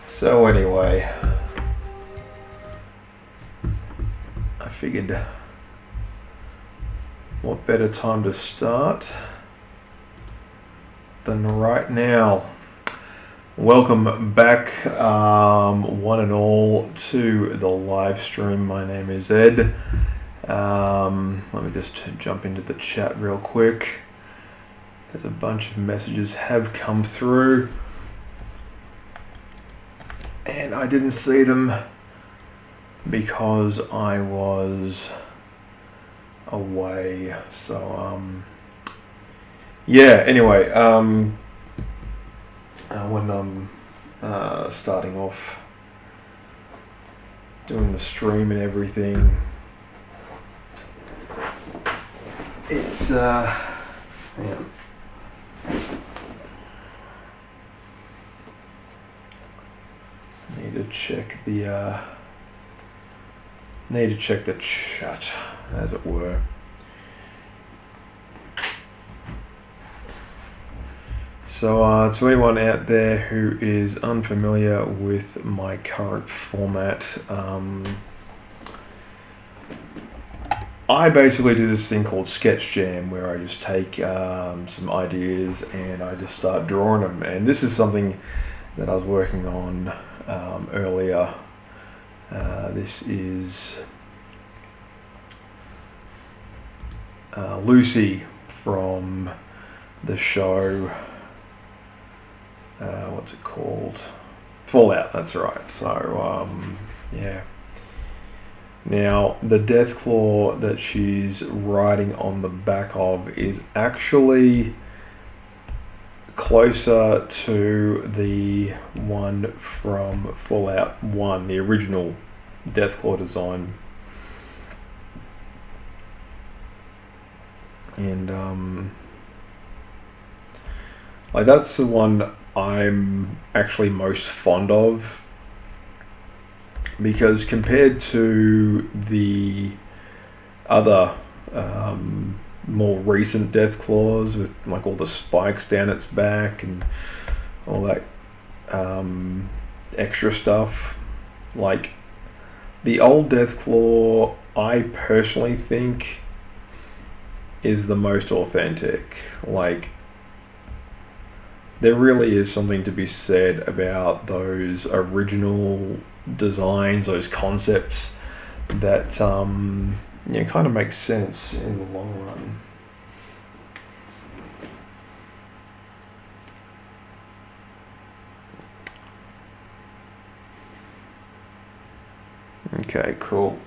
So anyway, I figured what better time to start than right now. Welcome back, one and all, to the live stream. My name is Ed. Let me just jump into the chat real quick, because a bunch of messages have come through and I didn't see them because I was away. So yeah, anyway, when I'm starting off doing the stream and everything, it's yeah. Need to check the chat, as it were. To anyone out there who is unfamiliar with my current format, I basically do this thing called Sketch Jam, where I just take some ideas and I just start drawing them. And this is something that I was working on earlier. This is Lucy from the show, what's it called? Fallout, that's right. So, yeah. Now, the Deathclaw that she's riding on the back of is actually closer to the one from Fallout 1, the original Deathclaw design. And like that's the one I'm actually most fond of, because compared to the other more recent Deathclaws with like all the spikes down its back and all that extra stuff, like the old Deathclaw I personally think is the most authentic. Like, there really is something to be said about those original designs, those concepts that kind of make sense in the long run. Okay, cool.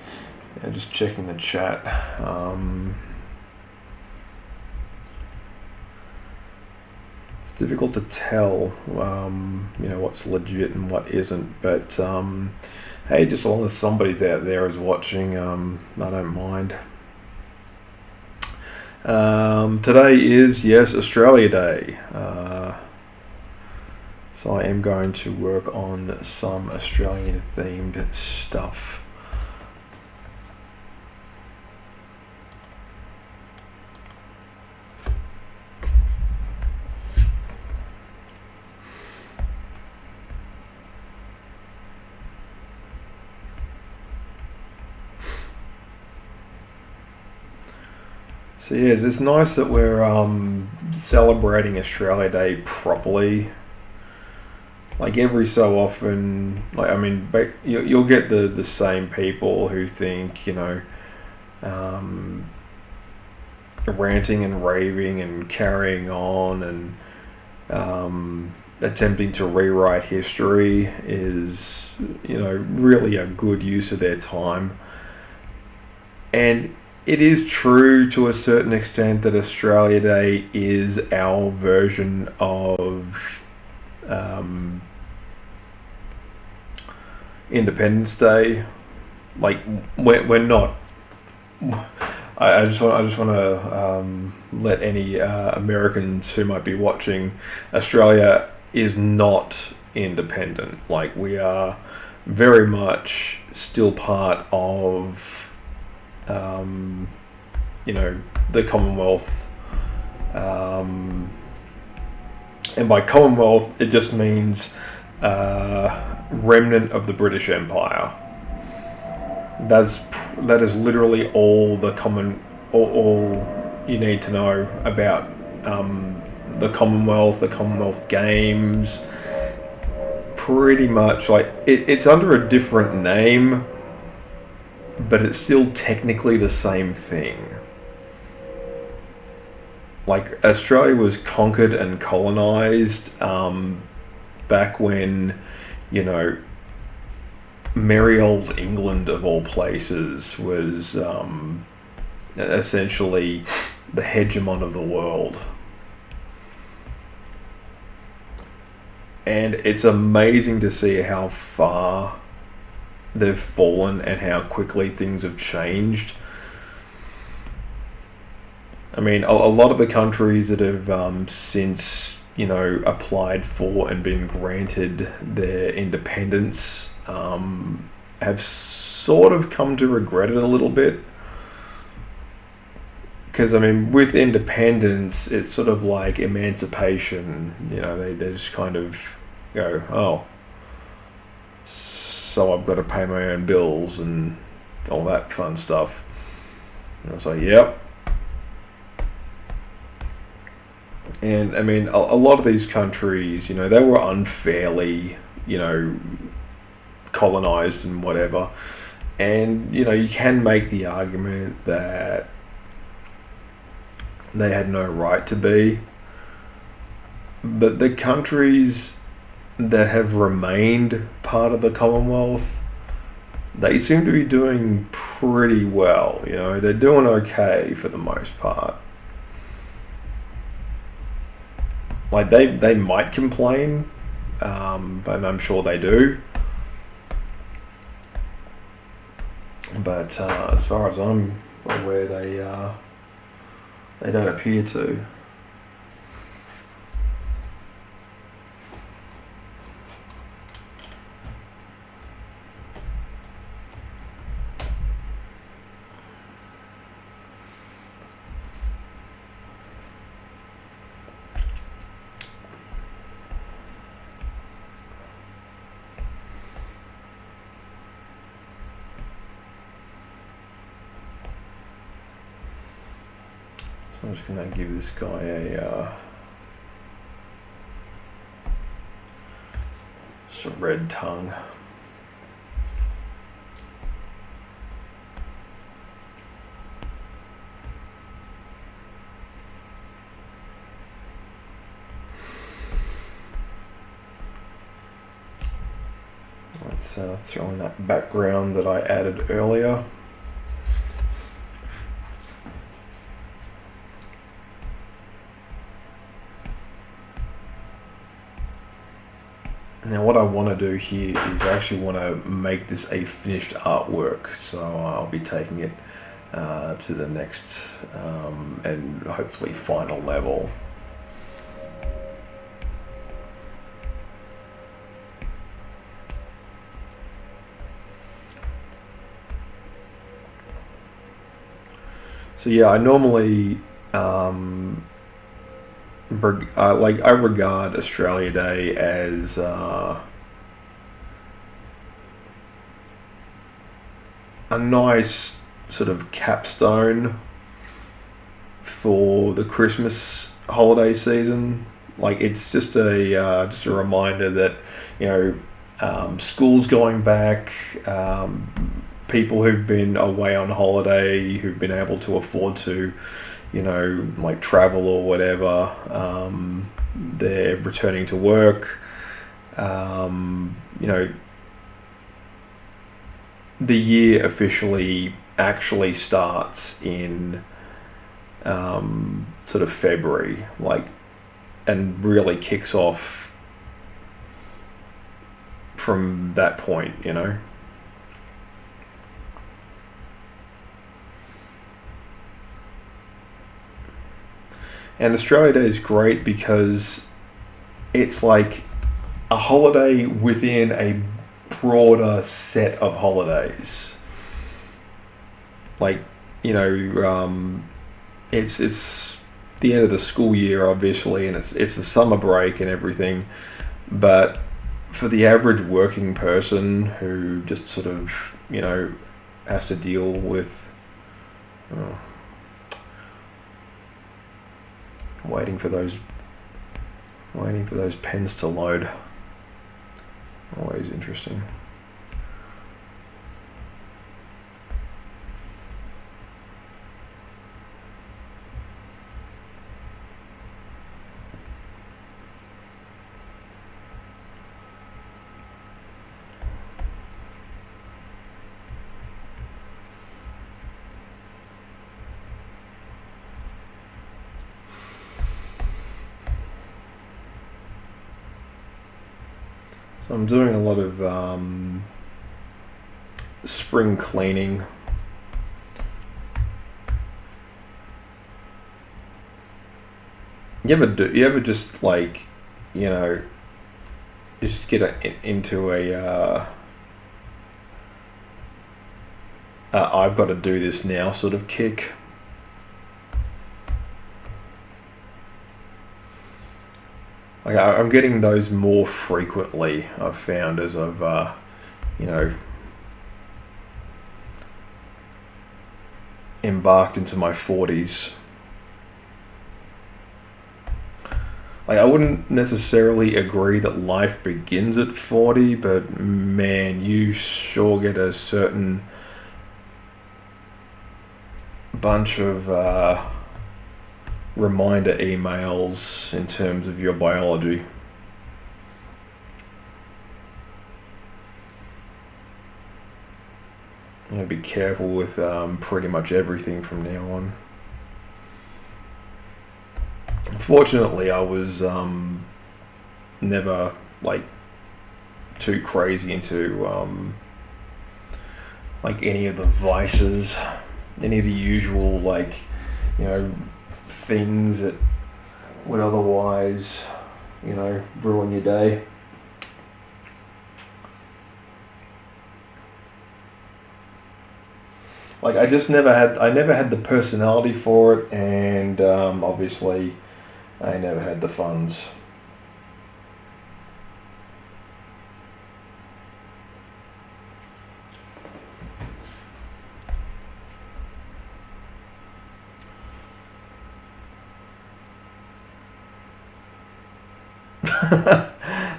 Yeah, just checking the chat. Difficult to tell, what's legit and what isn't. But hey, just as long as somebody's out there is watching, I don't mind. Today is, yes, Australia Day. So I am going to work on some Australian themed stuff. So yes, it's nice that we're celebrating Australia Day properly. Like every so often, you'll get the same people who think, ranting and raving and carrying on and attempting to rewrite history is, really a good use of their time. And it is true to a certain extent that Australia Day is our version of Independence Day. Like we're not. I just want to let any Americans who might be watching. Australia is not independent. Like, we are very much still part of the Commonwealth, and by Commonwealth it just means remnant of the British Empire. That is literally all all you need to know about the Commonwealth Games. Pretty much, like it's under a different name, but it's still technically the same thing. Like, Australia was conquered and colonized back when, merry old England, of all places, was essentially the hegemon of the world. And it's amazing to see how far they've fallen and how quickly things have changed. I mean, a lot of the countries that have since, applied for and been granted their independence have sort of come to regret it a little bit. because I mean, with independence, it's sort of like emancipation. You know, they just kind of go, oh, so I've got to pay my own bills and all that fun stuff. And I was like, yep. And I mean, a lot of these countries, you know, they were unfairly, you know, colonized and whatever. And, you know, you can make the argument that they had no right to be. But the countries that have remained part of the Commonwealth, they seem to be doing pretty well. You know, they're doing okay for the most part. Like, they might complain, and I'm sure they do. But as far as I'm aware, they don't appear to. So I'm just going to give this guy just a red tongue. Let's throw in that background that I added earlier. Now what I want to do here is I actually want to make this a finished artwork, so I'll be taking it to the next and hopefully final level. So yeah, I normally I regard Australia Day as a nice sort of capstone for the Christmas holiday season. Like, it's just a reminder that, you know, school's going back. People who've been away on holiday, who've been able to afford to, you know, like travel or whatever, they're returning to work. You know, the year officially actually starts in sort of February, like, and really kicks off from that point, you know. And Australia Day is great because it's like a holiday within a broader set of holidays. Like, you know, it's the end of the school year, obviously, and it's the summer break and everything. But for the average working person who just sort of, you know, has to deal with waiting for those pens to load. Always interesting. So I'm doing a lot of spring cleaning. You ever just, like, you know, just get into a I've got to do this now sort of kick? Like I'm getting those more frequently. I've found as I've you know, embarked into my 40s. Like I wouldn't necessarily agree that life begins at 40, but man, you sure get a certain bunch of reminder emails in terms of your biology. You know, be careful with pretty much everything from now on. Fortunately, I was never like too crazy into like any of the vices, any of the usual like, you know, things that would otherwise, you know, ruin your day. Like I never had the personality for it, and obviously I never had the funds.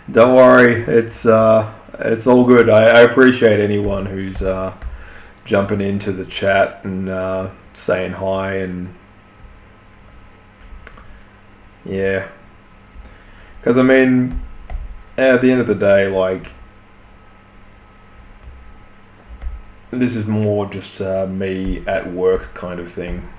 Don't worry, it's all good. I appreciate anyone who's jumping into the chat and saying hi, and yeah, because I mean, at the end of the day, like this is more just me at work kind of thing.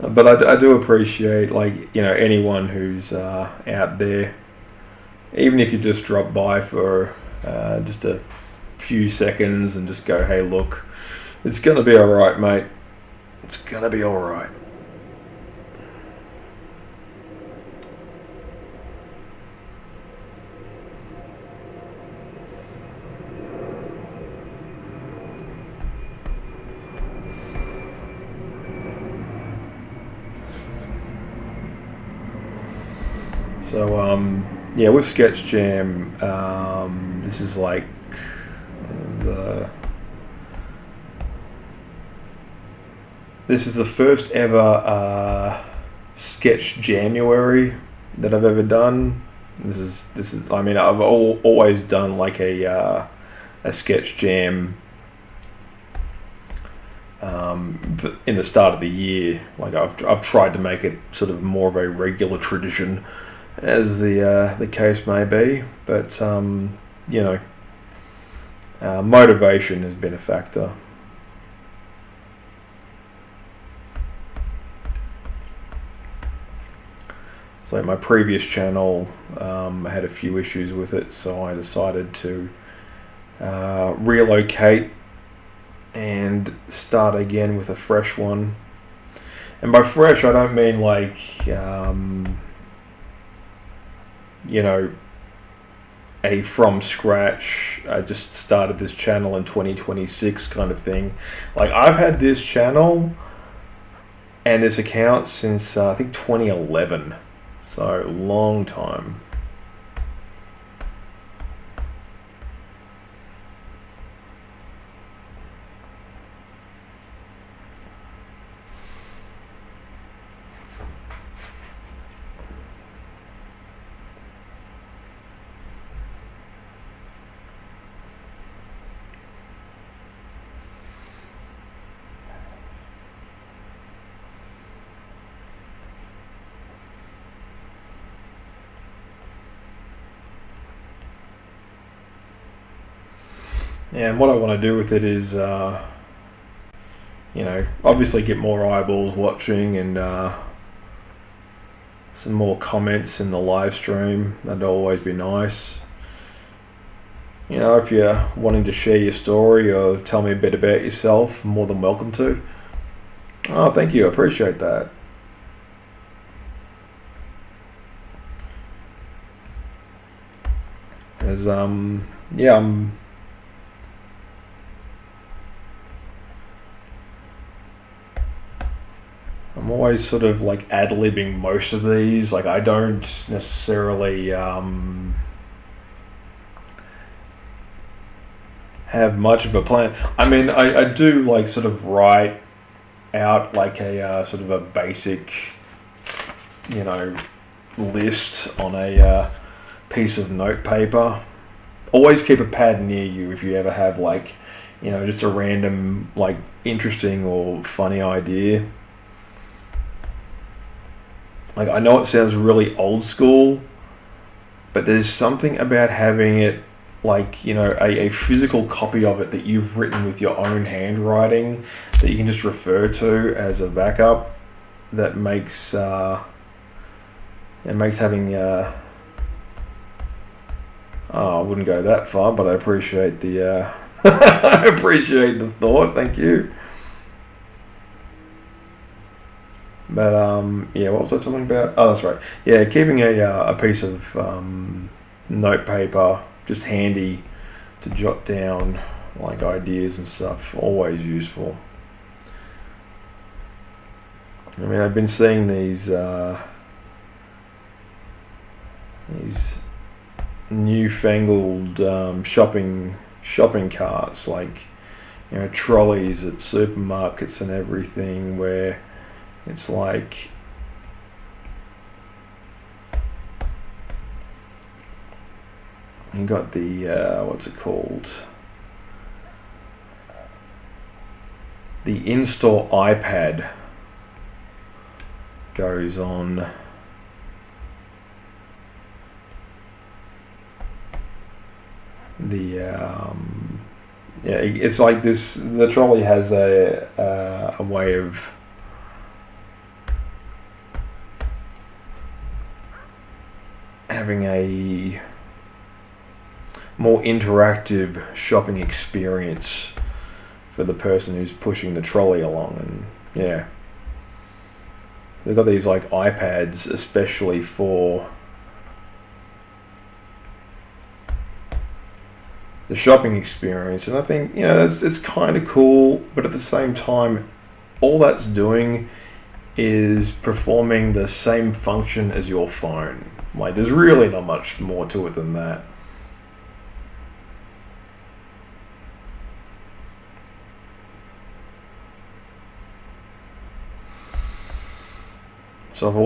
But I do appreciate, like, you know, anyone who's out there, even if you just drop by for just a few seconds and just go, hey, look, it's gonna be all right, mate. It's gonna be all right. So yeah, with Sketch Jam, this is like the this is the first ever Sketch January that I've ever done. This is. I mean, I've always done like a Sketch Jam in the start of the year. Like I've tried to make it sort of more of a regular tradition, as the case may be, but you know, motivation has been a factor. So my previous channel, I had a few issues with it, so I decided to relocate and start again with a fresh one. And by fresh, I don't mean like you know, a from scratch, I just started this channel in 2026 kind of thing. Like I've had this channel and this account since I think 2011, so long time. And what I want to do with it is, you know, obviously get more eyeballs watching and some more comments in the live stream. That'd always be nice. You know, if you're wanting to share your story or tell me a bit about yourself, more than welcome to. Oh, thank you. I appreciate that. As yeah, I'm always sort of like ad-libbing most of these. Like I don't necessarily have much of a plan. I mean, I do like sort of write out like a sort of a basic, you know, list on a piece of note paper. Always keep a pad near you if you ever have like, you know, just a random like interesting or funny idea. Like I know it sounds really old school, but there's something about having it like, you know, a physical copy of it that you've written with your own handwriting that you can just refer to as a backup that makes having I wouldn't go that far, but I appreciate the I appreciate the thought. Thank you. But yeah, what was I talking about? Oh, that's right. Yeah, keeping a piece of note paper just handy to jot down like ideas and stuff. Always useful. I mean, I've been seeing these newfangled shopping carts, like, you know, trolleys at supermarkets and everything, where it's like you got the what's it called? The in-store iPad goes on the yeah, it's like this. The trolley has a way of having a more interactive shopping experience for the person who's pushing the trolley along. And yeah, they've got these like iPads especially for the shopping experience, and I think, you know, it's kind of cool, but at the same time, all that's doing is performing the same function as your phone. Like, there's really not much more to it than that. So I've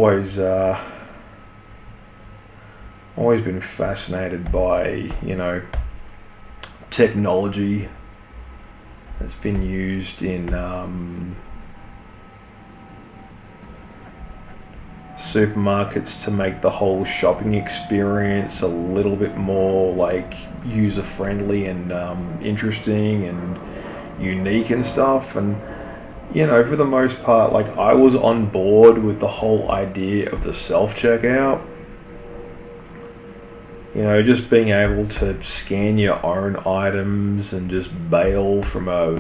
always been fascinated by, you know, technology that's been used in supermarkets to make the whole shopping experience a little bit more like user friendly and interesting and unique and stuff. And, you know, for the most part, like, I was on board with the whole idea of the self-checkout. You know, just being able to scan your own items and just bail from a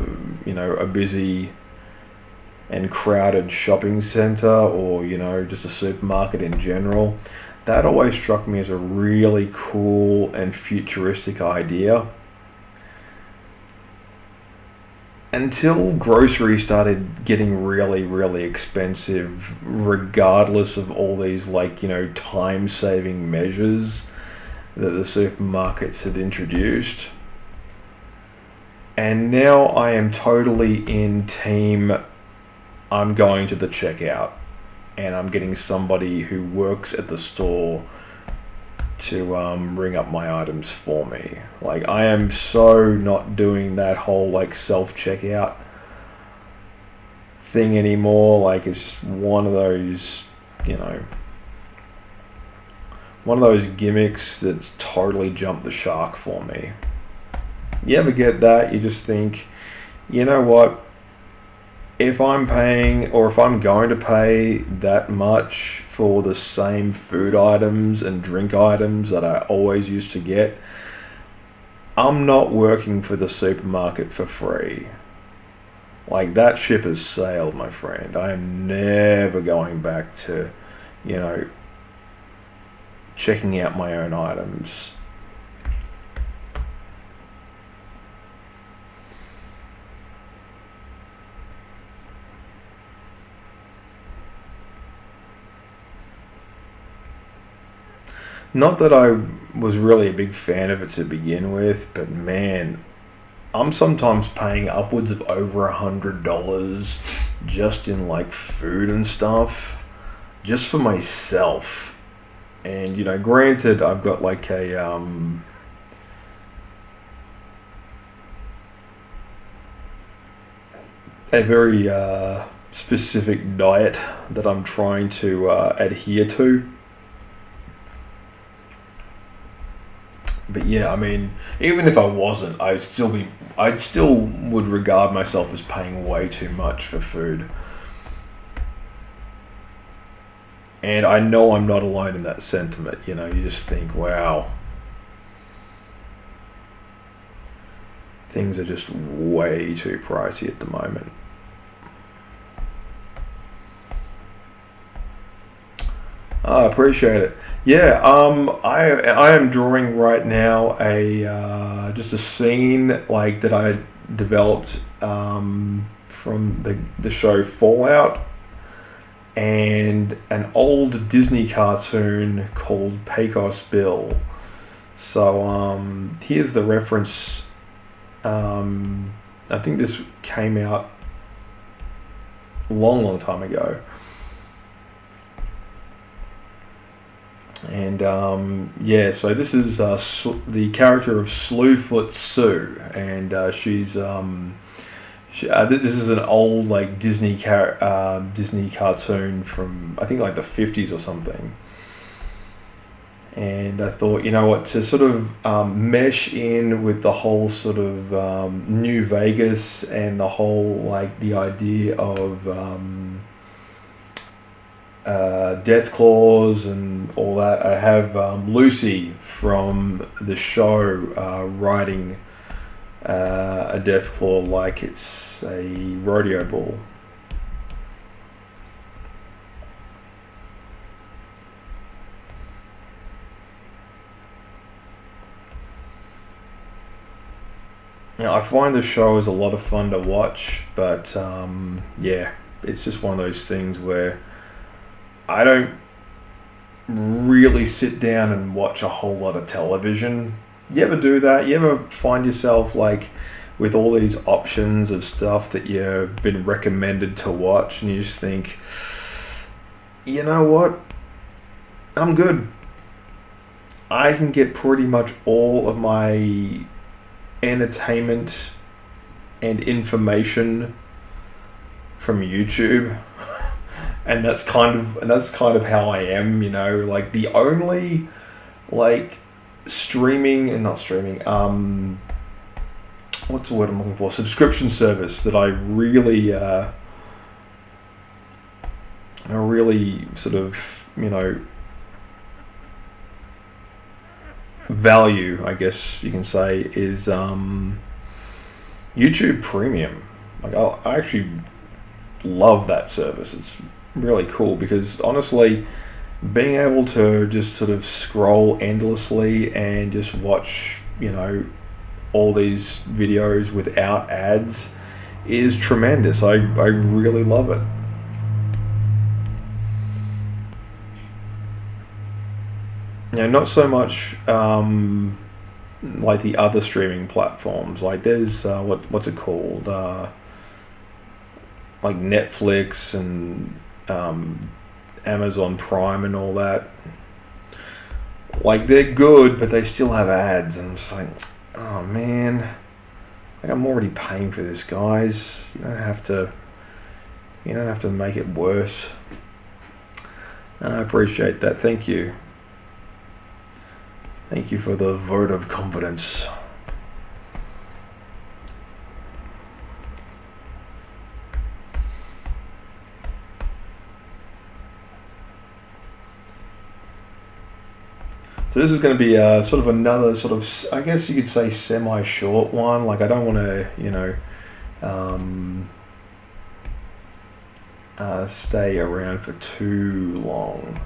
busy and crowded shopping center, or, you know, just a supermarket in general. That always struck me as a really cool and futuristic idea. Until groceries started getting really, really expensive, regardless of all these, like, you know, time-saving measures that the supermarkets had introduced. And now I am totally in team, I'm going to the checkout and I'm getting somebody who works at the store to ring up my items for me. Like, I am so not doing that whole like self-checkout thing anymore. Like, it's just one of those, you know, one of those gimmicks that's totally jumped the shark for me. You ever get that? You just think, you know what? If I'm paying, or if I'm going to pay that much for the same food items and drink items that I always used to get, I'm not working for the supermarket for free. Like, that ship has sailed, my friend. I am never going back to, you know, checking out my own items. Not that I was really a big fan of it to begin with, but man, I'm sometimes paying upwards of over $100 just in like food and stuff, just for myself. And granted, I've got like a very specific diet that I'm trying to adhere to. But yeah, I mean, even if I wasn't, I'd still would regard myself as paying way too much for food. And I know I'm not alone in that sentiment. You just think, wow, things are just way too pricey at the moment. I appreciate it. Yeah, I am drawing right now a just a scene like that I developed from the show Fallout, and an old Disney cartoon called Pecos Bill. So here's the reference. I think this came out long time ago. And yeah, so this is the character of Slewfoot Sue, and this is an old like Disney cartoon from I think like the 50s or something. And I thought, what, to sort of mesh in with the whole sort of New Vegas and the whole like the idea of death claws and all that. I have Lucy from the show riding a death claw like it's a rodeo bull. I find the show is a lot of fun to watch, but yeah, it's just one of those things where I don't really sit down and watch a whole lot of television. You ever do that? You ever find yourself like with all these options of stuff that you've been recommended to watch, and you just think, you know what? I'm good. I can get pretty much all of my entertainment and information from YouTube. And that's kind of how I am, like the only like streaming and not streaming, what's the word I'm looking for? Subscription service that I really sort of, value, I guess you can say, is YouTube Premium. Like I actually love that service. It's really cool because honestly, being able to just sort of scroll endlessly and just watch, all these videos without ads is tremendous. I really love it. Not so much like the other streaming platforms. Like there's what's it called? Like Netflix and Amazon Prime and all that. Like they're good, but they still have ads, and I'm just like, oh man, like I'm already paying for this, guys. You don't have to make it worse. I appreciate that. Thank you. Thank you for the vote of confidence. So this is going to be sort of another sort of, I guess you could say, semi-short one. Like I don't want to, stay around for too long.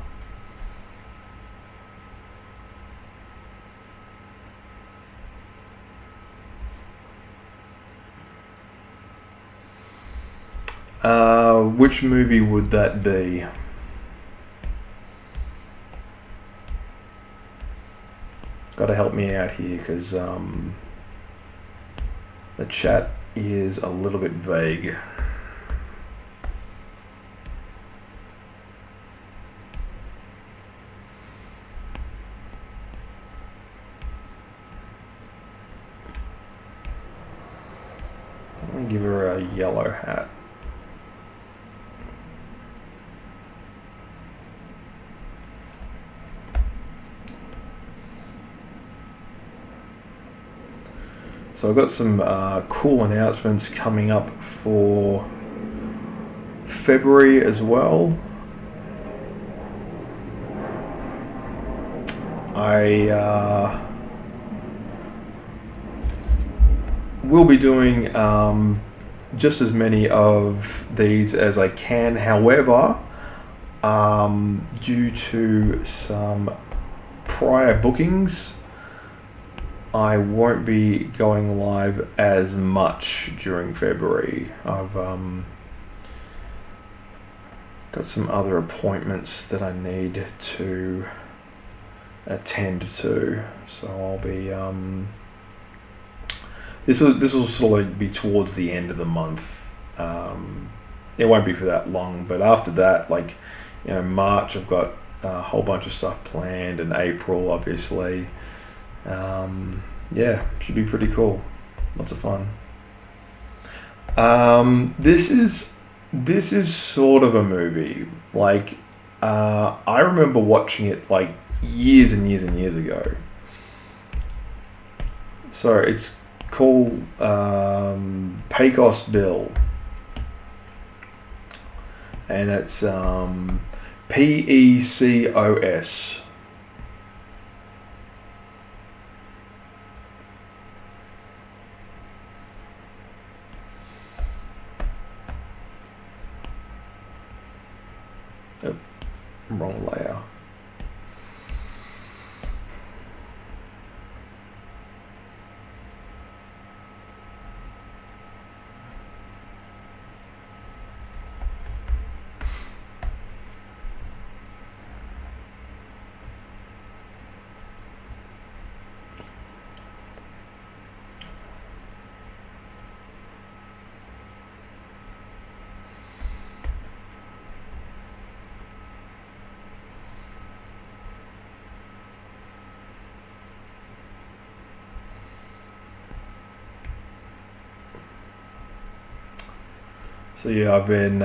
Which movie would that be? got to help me out here because the chat is a little bit vague. Let me give her a yellow hat. So I've got some cool announcements coming up for February as well. I will be doing just as many of these as I can. However, due to some prior bookings, I won't be going live as much during February. I've got some other appointments that I need to attend to, so I'll be this will sort of be towards the end of the month. It won't be for that long, but after that, like, you know, March I've got a whole bunch of stuff planned, and April obviously. Yeah, should be pretty cool. Lots of fun. This is sort of a movie. Like, I remember watching it like years and years and years ago. So it's called Pecos Bill, and it's PECOS. Wrong layer. So yeah, I've been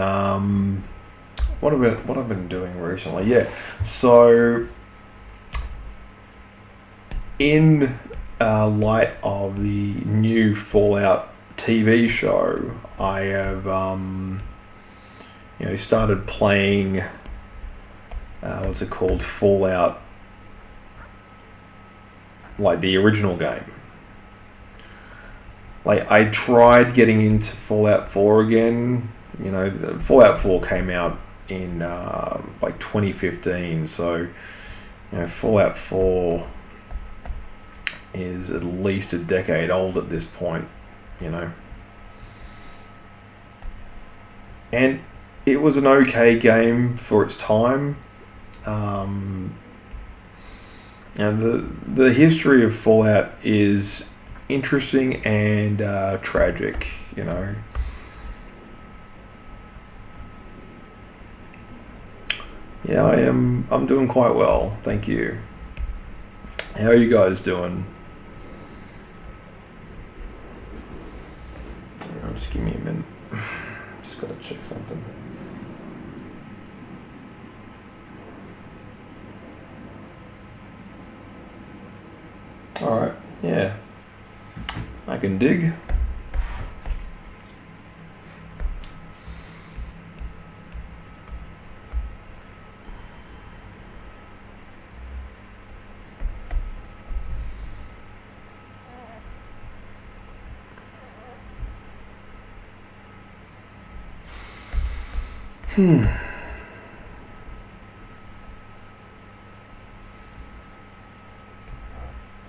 what I've been doing recently. Yeah, so in light of the new Fallout TV show, I have started playing what's it called, Fallout, like the original game. Like, I tried getting into Fallout 4 again. You know, Fallout 4 came out in like 2015, so, you know, Fallout 4 is at least a decade old at this point, you know. And it was an okay game for its time. And the history of Fallout is interesting and tragic, you know. Yeah, I'm doing quite well, thank you. How are you guys doing? Just give me a minute. Just gotta check something. Alright, yeah. I can dig.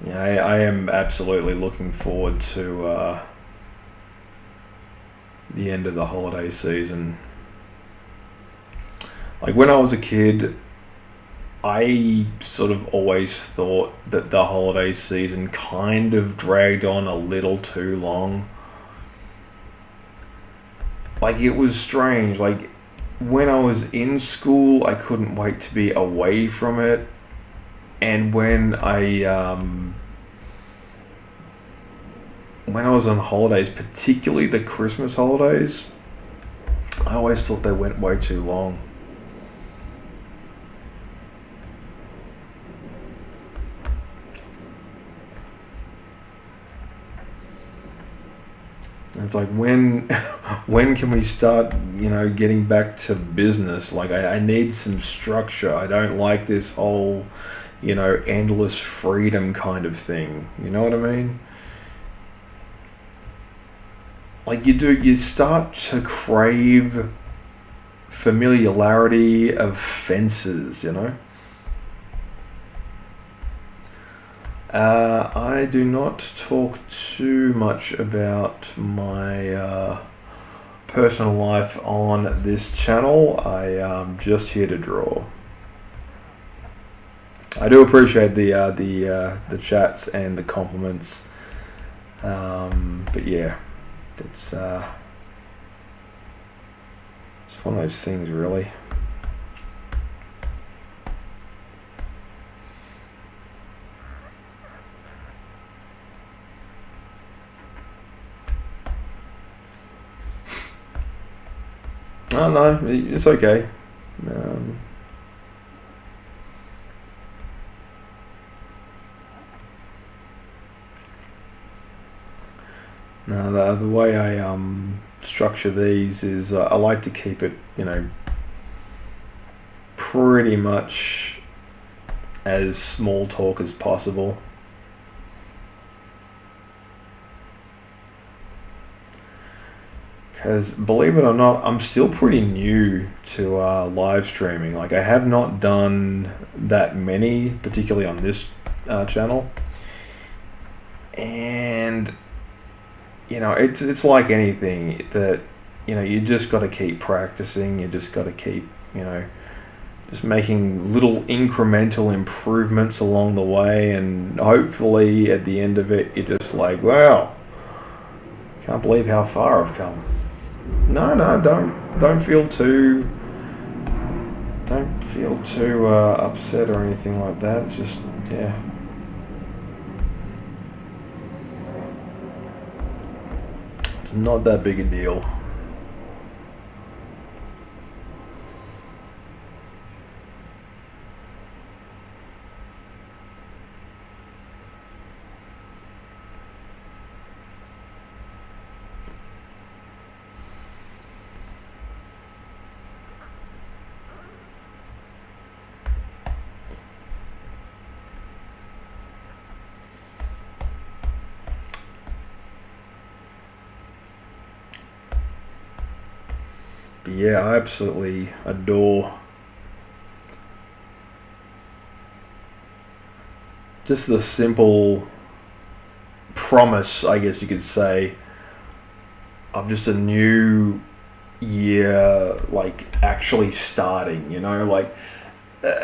Yeah, I am absolutely looking forward to the end of the holiday season. Like, when I was a kid, I sort of always thought that the holiday season kind of dragged on a little too long. Like, it was strange. Like, when I was in school, I couldn't wait to be away from it. And when I was on holidays, particularly the Christmas holidays, I always thought they went way too long. It's like, when can we start, getting back to business? Like, I need some structure. I don't like this whole, endless freedom kind of thing. You know what I mean? Like, you start to crave familiarity of fences, I do not talk too much about my personal life on this channel. I am just here to draw. I do appreciate the chats and the compliments, but yeah, it's one of those things, really. Oh no, it's okay. No, the way I structure these is I like to keep it, pretty much as small talk as possible. Because believe it or not, I'm still pretty new to live streaming. Like, I have not done that many, particularly on this channel. And, it's like anything that, you just got to keep practicing. You just got to keep, just making little incremental improvements along the way. And hopefully at the end of it, you're just like, wow, can't believe how far I've come. No, don't feel too upset or anything like that. It's just, yeah. It's not that big a deal. But yeah, I absolutely adore just the simple promise, I guess you could say, of just a new year, like, actually starting, like,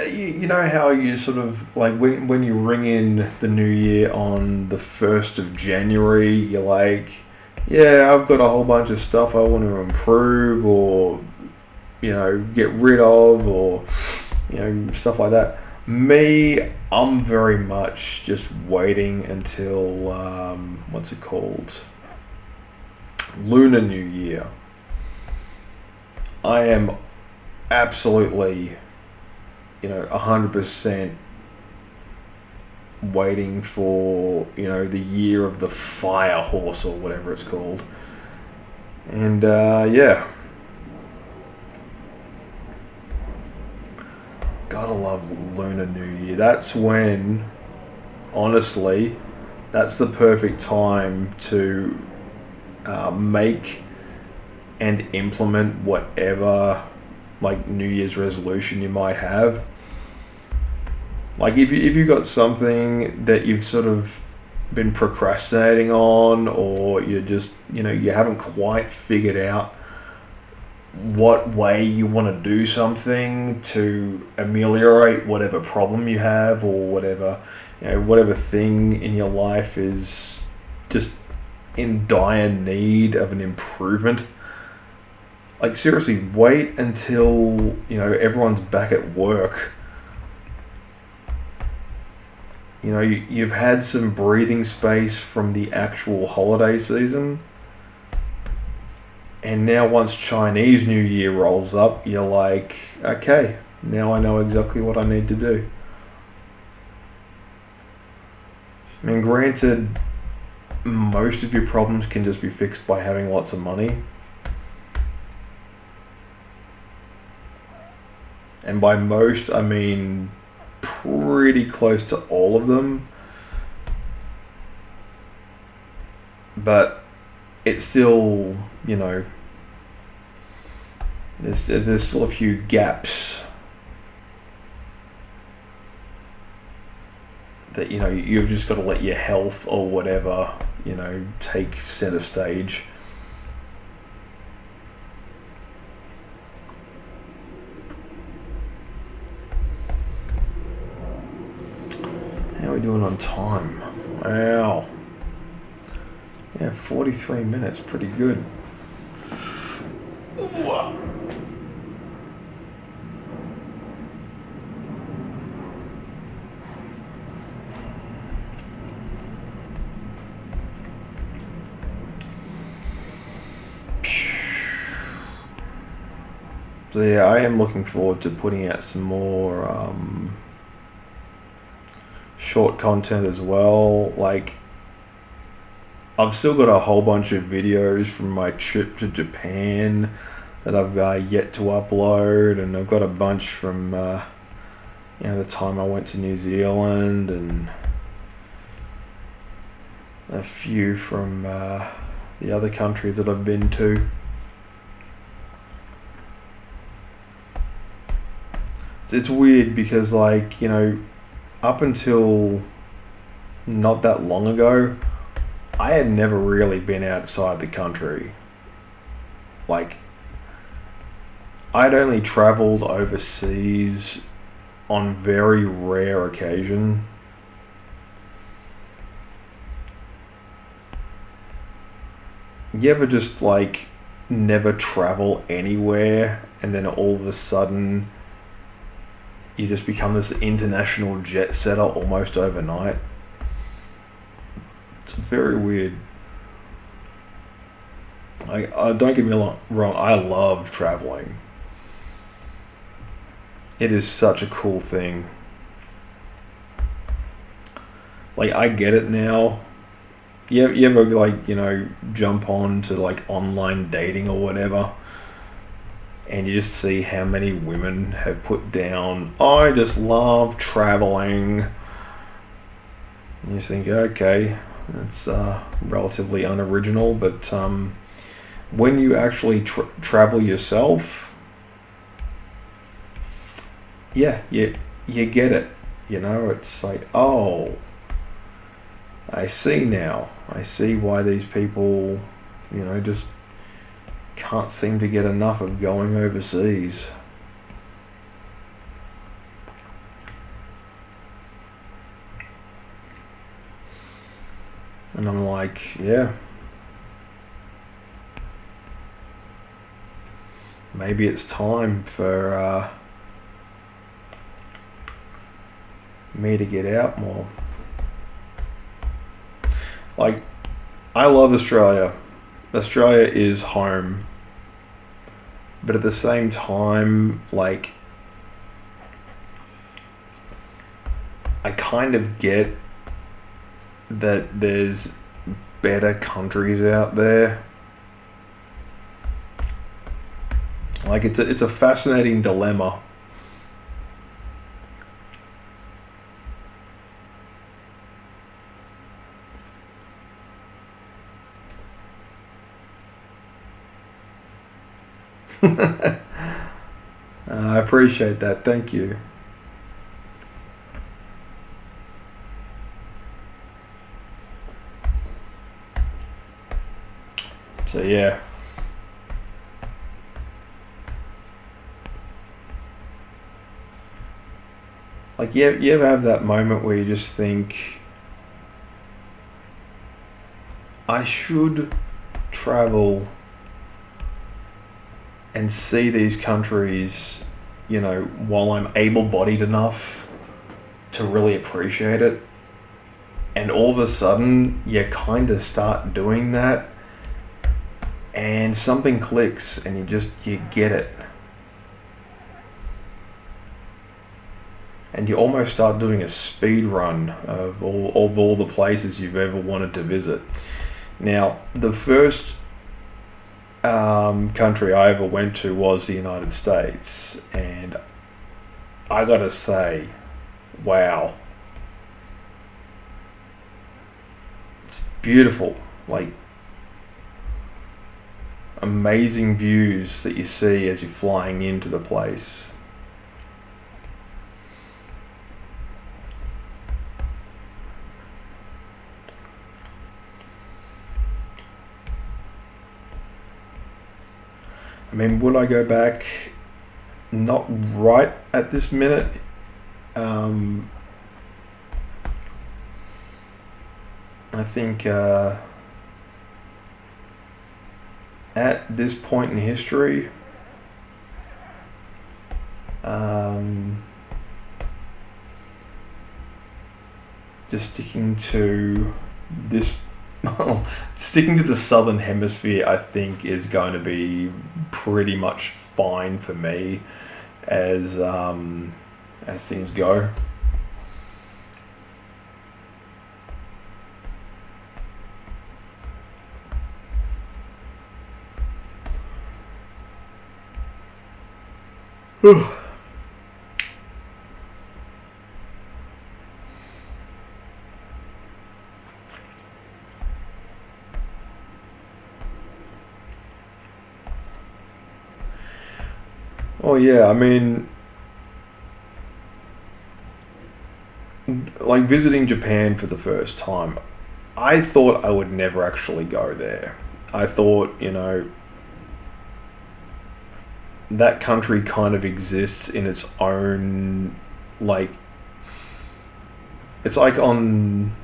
you know how you sort of, like, when you ring in the new year on the 1st of January, you're like, yeah, I've got a whole bunch of stuff I want to improve or, get rid of, or, stuff like that. Me, I'm very much just waiting until, what's it called? Lunar New Year. I am absolutely, 100% waiting for, the year of the fire horse or whatever it's called. And, yeah. Gotta love Lunar New Year. That's when, honestly, that's the perfect time to make and implement whatever, like, New Year's resolution you might have. Like, if you've got something that you've sort of been procrastinating on, or you're just, you haven't quite figured out what way you want to do something to ameliorate whatever problem you have, or whatever thing in your life is just in dire need of an improvement. Like, seriously, wait until, everyone's back at work. You've had some breathing space from the actual holiday season. And now once Chinese New Year rolls up, you're like, okay, now I know exactly what I need to do. I mean, granted, most of your problems can just be fixed by having lots of money. And by most, I mean pretty close to all of them. But it's still, there's still a few gaps that, you've just got to let your health or whatever, take center stage. How are we doing on time? Wow. Yeah, 43 minutes, pretty good. Wow. So yeah, I am looking forward to putting out some more short content as well. Like, I've still got a whole bunch of videos from my trip to Japan that I've yet to upload, and I've got a bunch from the time I went to New Zealand, and a few from the other countries that I've been to. It's weird because, up until not that long ago, I had never really been outside the country. Like, I'd only traveled overseas on very rare occasion. You ever just, never travel anywhere, and then all of a sudden you just become this international jet setter almost overnight? It's very weird. Don't get me wrong, I love traveling. It is such a cool thing. I get it now. You ever jump on to online dating or whatever, and you just see how many women have put down, I just love traveling. And you think, okay, it's relatively unoriginal, but when you actually travel yourself, yeah, you get it. It's like, oh, I see now. I see why these people, just can't seem to get enough of going overseas. And I'm like, yeah, maybe it's time for me to get out more. I love Australia. Australia is home. But at the same time, I kind of get that there's better countries out there. It's a fascinating dilemma. I appreciate that. Thank you. So yeah. Like, you ever have that moment where you just think, I should travel and see these countries, while I'm able-bodied enough to really appreciate it. And all of a sudden, you kind of start doing that, and something clicks, and you get it. And you almost start doing a speed run of all the places you've ever wanted to visit. Now, the first country I ever went to was the United States, and I gotta say, wow, it's beautiful. Like, amazing views that you see as you're flying into the place. I mean, would I go back? Not right at this minute. I think at this point in history, just sticking to this. Sticking to the southern hemisphere, I think, is going to be pretty much fine for me as things go. Oh yeah, I mean, like visiting Japan for the first time, I thought I would never actually go there. I thought, that country kind of exists in its own, like, it's like on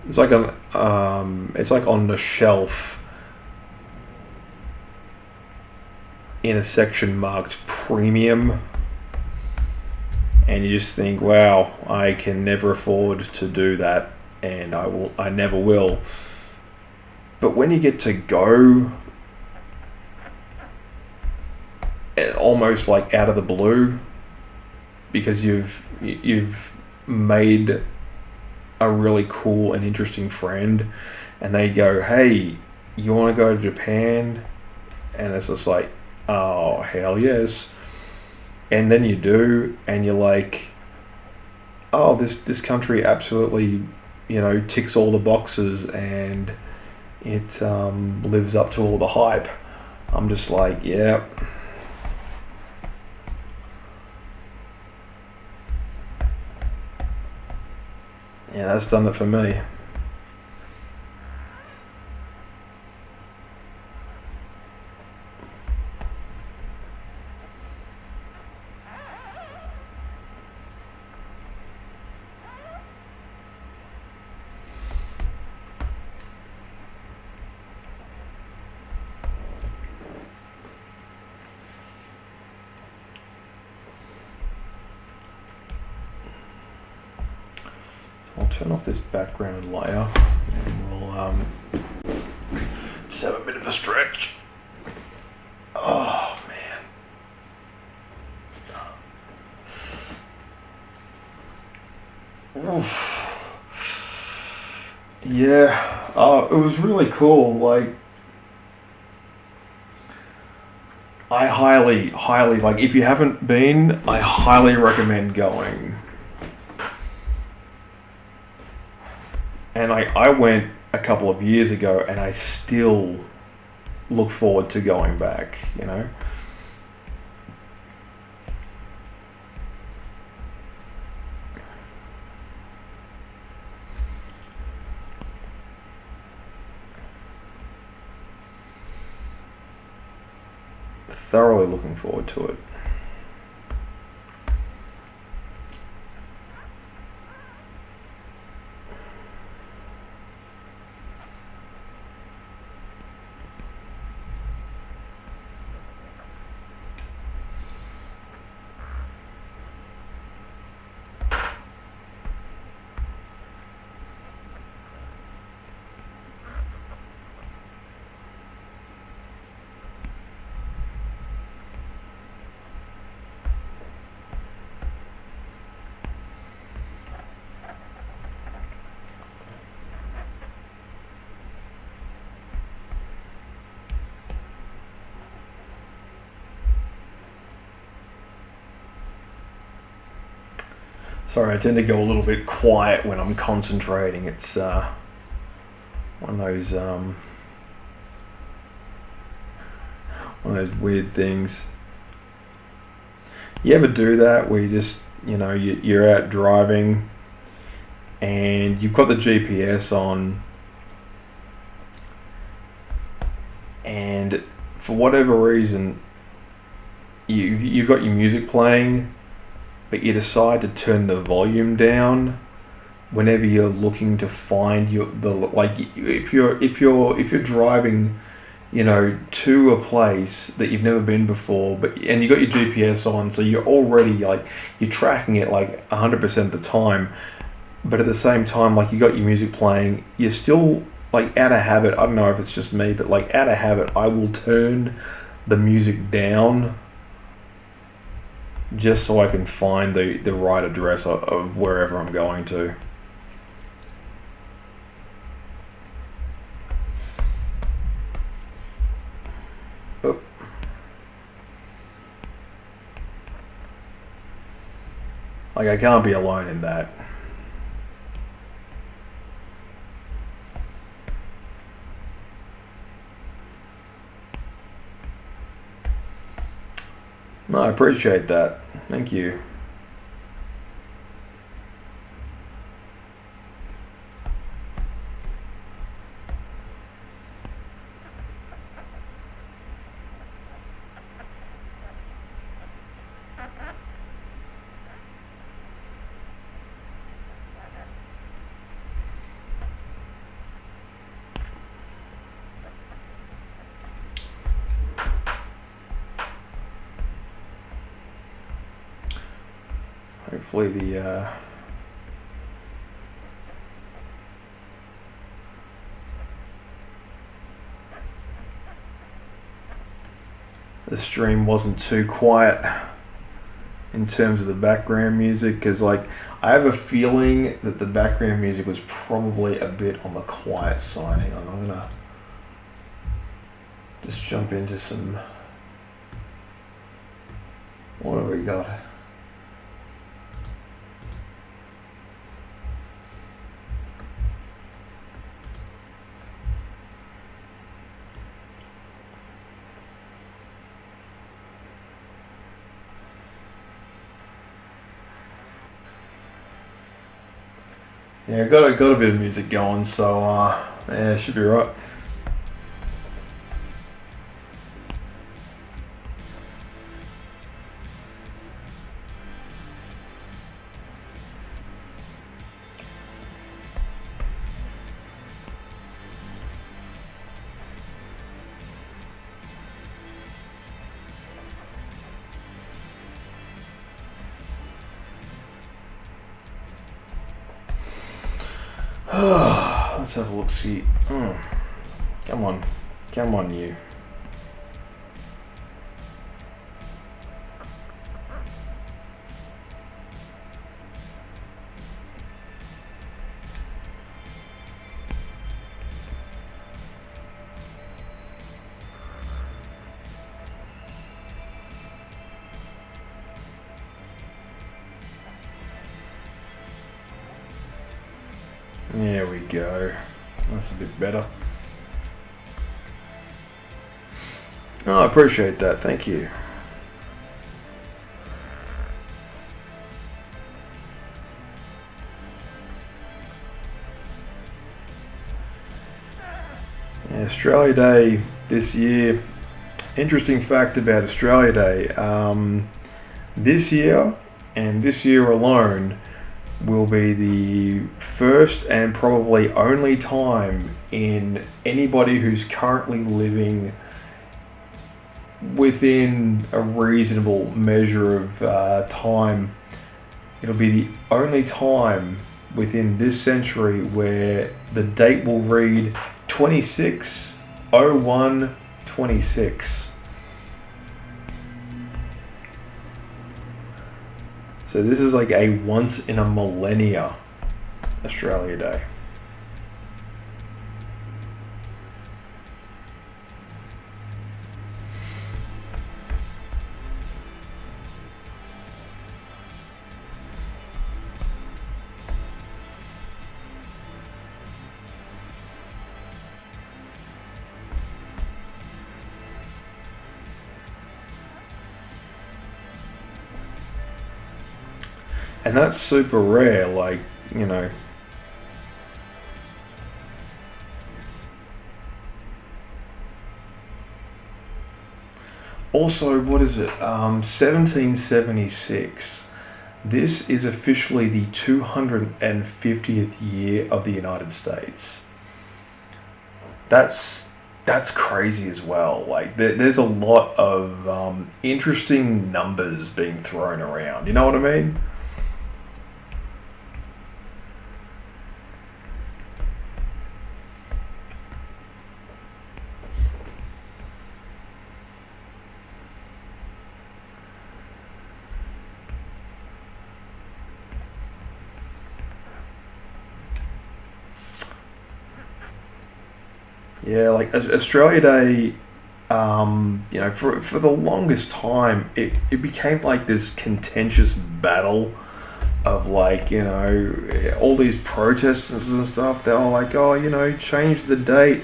the shelf in a section marked premium, and you just think, wow, I can never afford to do that, and I never will. But when you get to go, almost like out of the blue, because you've made a really cool and interesting friend, and they go, hey, you want to go to Japan? And it's just like, oh, hell yes. And then you do, and you're like, oh, this country absolutely, ticks all the boxes, and it lives up to all the hype. I'm just like, yeah. Yeah, that's done it for me. I'll turn off this background layer, and we'll just have a bit of a stretch. Oh man. Oof. Yeah. It was really cool. Like, I highly, like, if you haven't been, I highly recommend going. And I went a couple of years ago, and I still look forward to going back, Thoroughly looking forward to it. Sorry, I tend to go a little bit quiet when I'm concentrating. It's one of those weird things. You ever do that where you just, you're out driving and you've got the GPS on, and for whatever reason you've got your music playing, but you decide to turn the volume down whenever you're looking to find if you're driving, to a place that you've never been before, and you got your GPS on, so you're already you're tracking it 100% of the time, but at the same time you got your music playing, you're still out of habit. I don't know if it's just me, but out of habit, I will turn the music down just so I can find the right address of wherever I'm going to. Oh. I can't be alone in that. No, I appreciate that. Thank you. Hopefully the stream wasn't too quiet in terms of the background music, because I have a feeling that the background music was probably a bit on the quiet side. Hang on, I'm gonna just jump into some. What have we got? Yeah, got a bit of music going, so yeah, should be right. Let's have a look, see. Come on, you. There we go. That's a bit better. Oh, I appreciate that. Thank you. Yeah, Australia Day this year. Interesting fact about Australia Day. This year, and this year alone, will be the first and probably only time in anybody who's currently living within a reasonable measure of time. It'll be the only time within this century where the date will read 26/01/26. So this is like a once in a millennia Australia Day. And that's super rare, like, you know. Also, what is it? 1776. This is officially the 250th year of the United States. That's crazy as well. Like, there's a lot of interesting numbers being thrown around. You know what I mean? Yeah, like Australia Day, you know, for the longest time, it became like this contentious battle of, like, you know, all these protesters and stuff. They were like, oh, you know, change the date.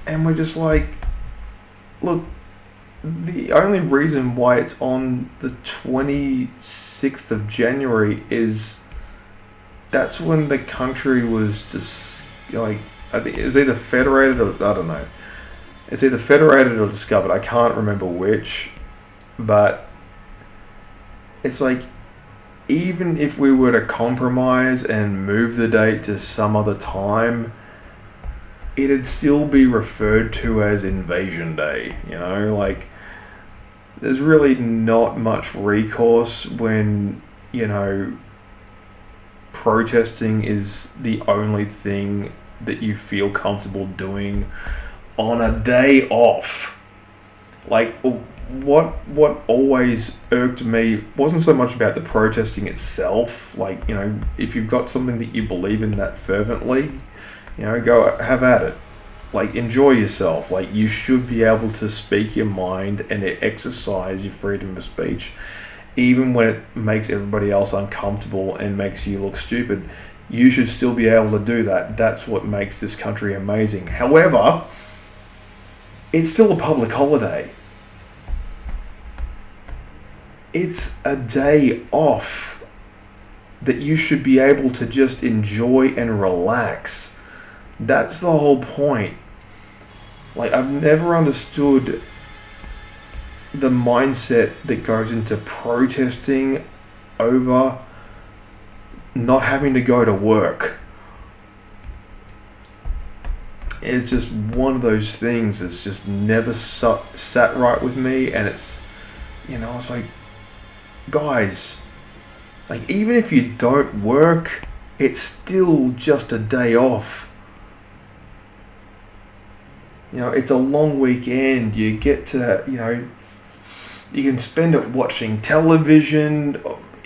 And we're just like, look, the only reason why it's on the 26th of January is that's when the country was just, like, I think it was either federated or, I don't know. It's either federated or discovered. I can't remember which. But it's like, even if we were to compromise and move the date to some other time, it'd still be referred to as Invasion Day, you know? Like, there's really not much recourse when, you know, protesting is the only thing that you feel comfortable doing on a day off. Like, what always irked me wasn't so much about the protesting itself. Like, you know, if you've got something that you believe in that fervently, you know, go have at it. Like, enjoy yourself. Like, you should be able to speak your mind and exercise your freedom of speech, even when it makes everybody else uncomfortable and makes you look stupid. You should still be able to do that. That's what makes this country amazing. However, it's still a public holiday. It's a day off that you should be able to just enjoy and relax. That's the whole point. Like, I've never understood the mindset that goes into protesting over not having to go to work. It's just one of those things that's just never sat right with me. And it's, you know, it's like, guys, like, even if you don't work, it's still just a day off. You know, it's a long weekend. You get to, you know, you can spend it watching television.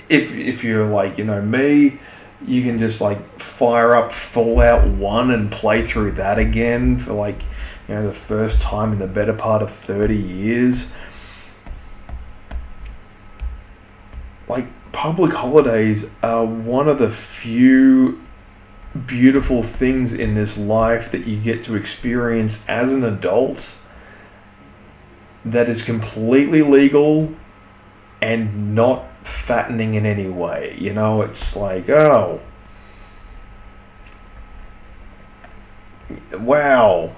If you're like, you know, me, you can just, like, fire up Fallout 1 and play through that again for, like, you know, the first time in the better part of 30 years. Like, public holidays are one of the few beautiful things in this life that you get to experience as an adult that is completely legal and not fattening in any way. You know, it's like, oh, wow,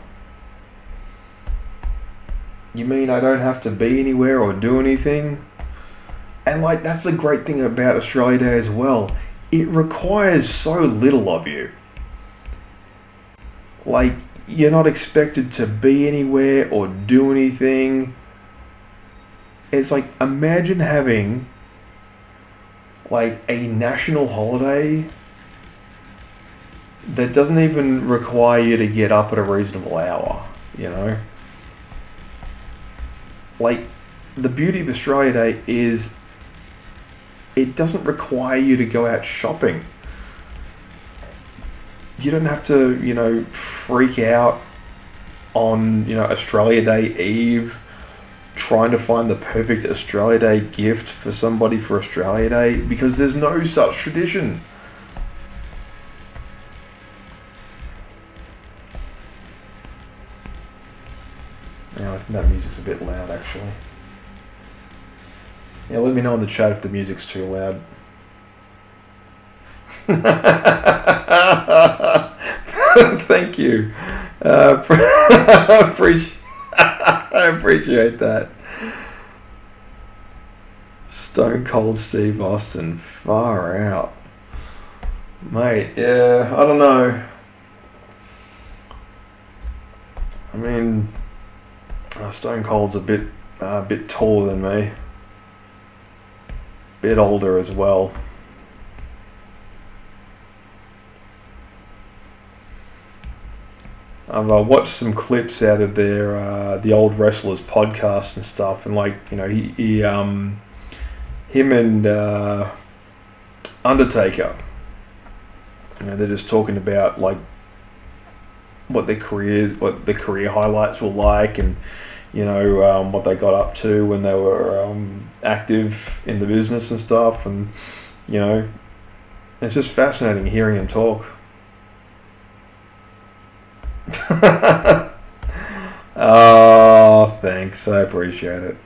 you mean I don't have to be anywhere or do anything? And, like, that's the great thing about Australia Day as well. It requires so little of you. Like, you're not expected to be anywhere or do anything. It's like, imagine having, like, a national holiday that doesn't even require you to get up at a reasonable hour, you know? Like, the beauty of Australia Day is it doesn't require you to go out shopping. You don't have to, you know, freak out on, you know, Australia Day Eve trying to find the perfect Australia Day gift for somebody for Australia Day, because there's no such tradition. Now, I think that music's a bit loud, actually. Yeah, let me know in the chat if the music's too loud. Thank you. I appreciate that. Stone Cold Steve Austin, far out, mate. Yeah, I don't know. I mean, Stone Cold's a bit taller than me, bit older as well. I've watched some clips out of their the old wrestlers podcast and stuff, and like, you know, him and Undertaker, you know, they're just talking about like what their career highlights were like, and you know, what they got up to when they were active in the business and stuff, and you know, it's just fascinating hearing him talk. Oh, thanks. I appreciate it.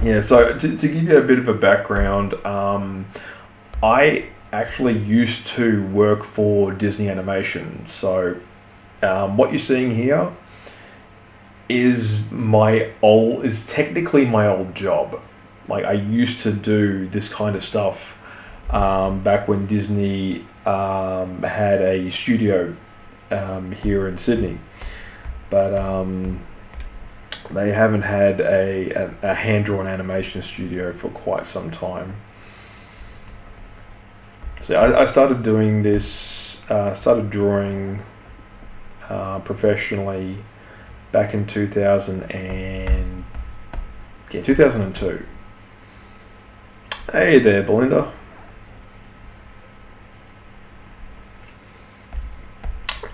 Yeah, so to give you a bit of a background, I actually used to work for Disney Animation. So what you're seeing here is technically my old job. Like, I used to do this kind of stuff back when Disney had a studio here in Sydney, but they haven't had a hand-drawn animation studio for quite some time. So I started doing this, started drawing professionally back in 2002. Hey there, Belinda.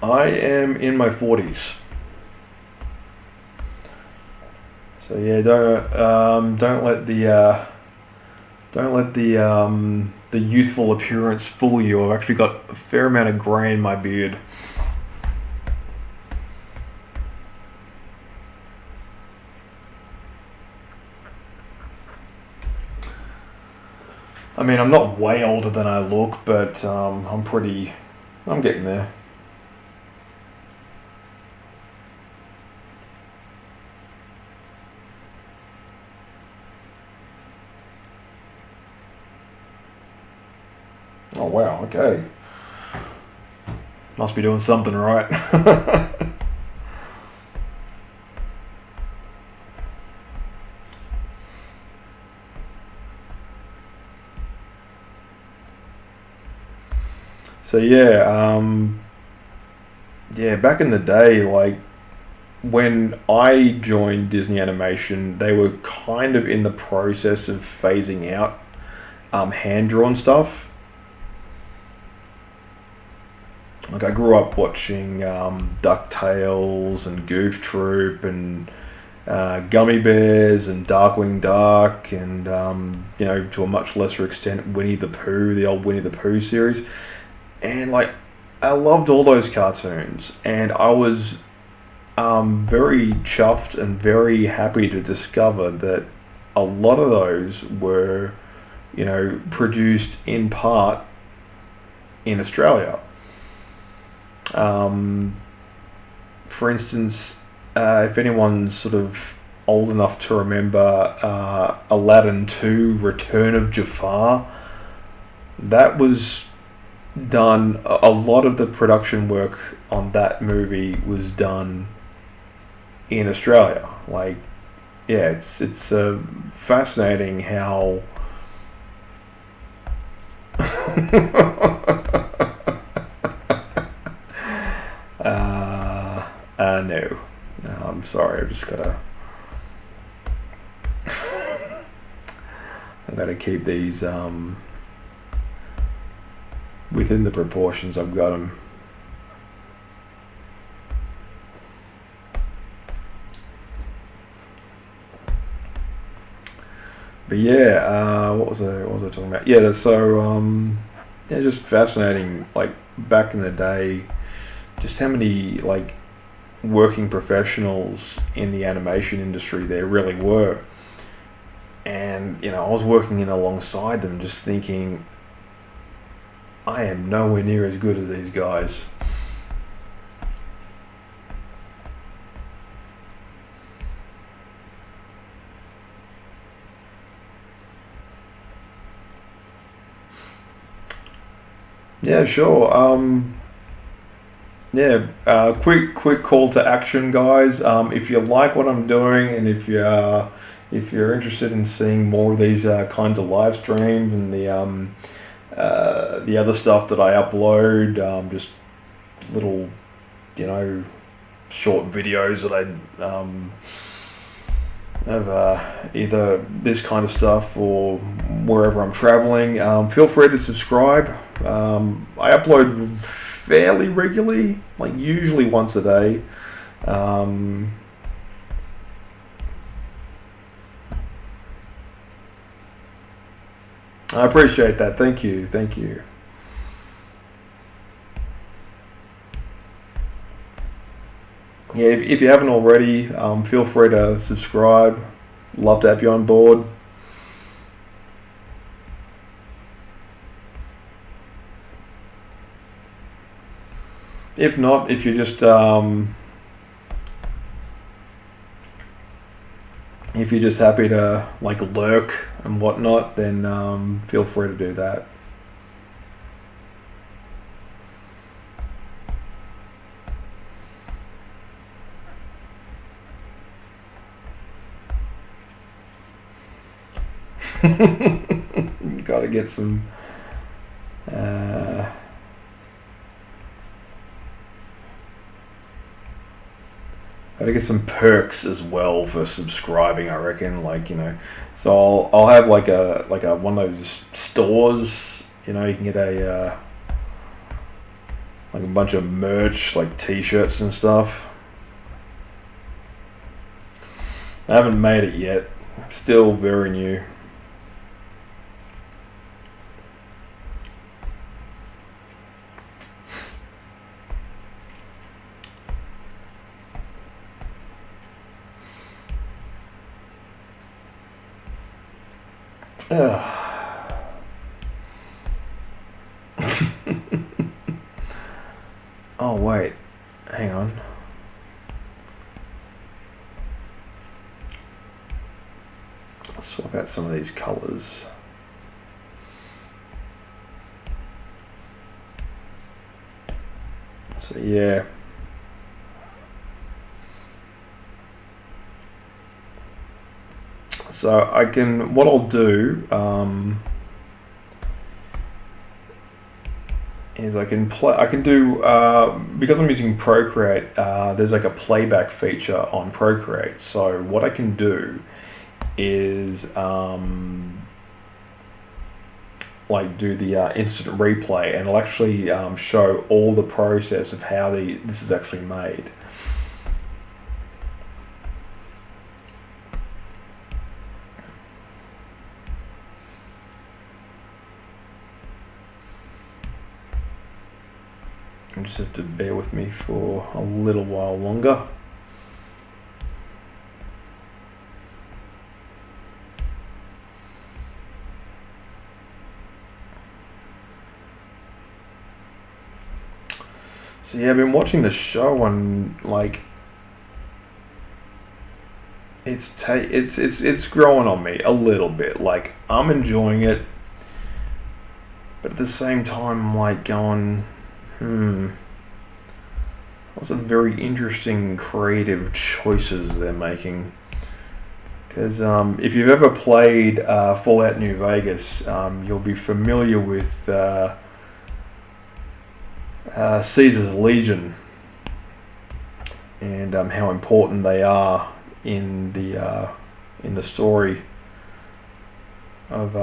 I am in my 40s. So yeah, don't let the youthful appearance fool you. I've actually got a fair amount of grey in my beard. I mean, I'm not way older than I look, but I'm getting there. Oh wow, okay. Must be doing something right. So yeah, back in the day, like when I joined Disney Animation, they were kind of in the process of phasing out hand-drawn stuff. Like, I grew up watching DuckTales and Goof Troop and Gummy Bears and Darkwing Duck and, you know, to a much lesser extent, Winnie the Pooh, the old Winnie the Pooh series. And, like, I loved all those cartoons. And I was very chuffed and very happy to discover that a lot of those were, you know, produced in part in Australia. For instance, if anyone's sort of old enough to remember Aladdin 2, Return of Jafar, that was done, a lot of the production work on that movie was done in Australia. Like, yeah, it's fascinating how no. I'm sorry, I've gotta keep these within the proportions I've got them. But yeah, what was I talking about? Yeah, so yeah, just fascinating. Like, back in the day, just how many like working professionals in the animation industry there really were. And I was working in alongside them, just thinking, I am nowhere near as good as these guys. Yeah, sure. Quick call to action, guys. If you like what I'm doing, and if you're interested in seeing more of these kinds of live streams and the other stuff that I upload, just little, short videos that I of either this kind of stuff or wherever I'm traveling. Feel free to subscribe. I upload fairly regularly, like usually once a day. I appreciate that. Thank you. Thank you. Yeah, if you haven't already, feel free to subscribe. Love to have you on board. If not, if you're just happy to like lurk and whatnot, then feel free to do that. Got to get some. Gotta get some perks as well for subscribing, I reckon. So I'll have like a one of those stores. You can get like a bunch of merch, like T-shirts and stuff. I haven't made it yet. Still very new. Oh wait, hang on. Let's swap out some of these colors. So yeah. So what I'll do is I can do, because I'm using Procreate, there's like a playback feature on Procreate. So what I can do is like do the instant replay, and it'll actually show all the process of how this is actually made. You just have to bear with me for a little while longer. So yeah, I've been watching the show, and like it's growing on me a little bit. Like, I'm enjoying it, but at the same time I'm like going, lots of very interesting creative choices they're making. Because if you've ever played Fallout New Vegas, you'll be familiar with Caesar's Legion and how important they are in the story of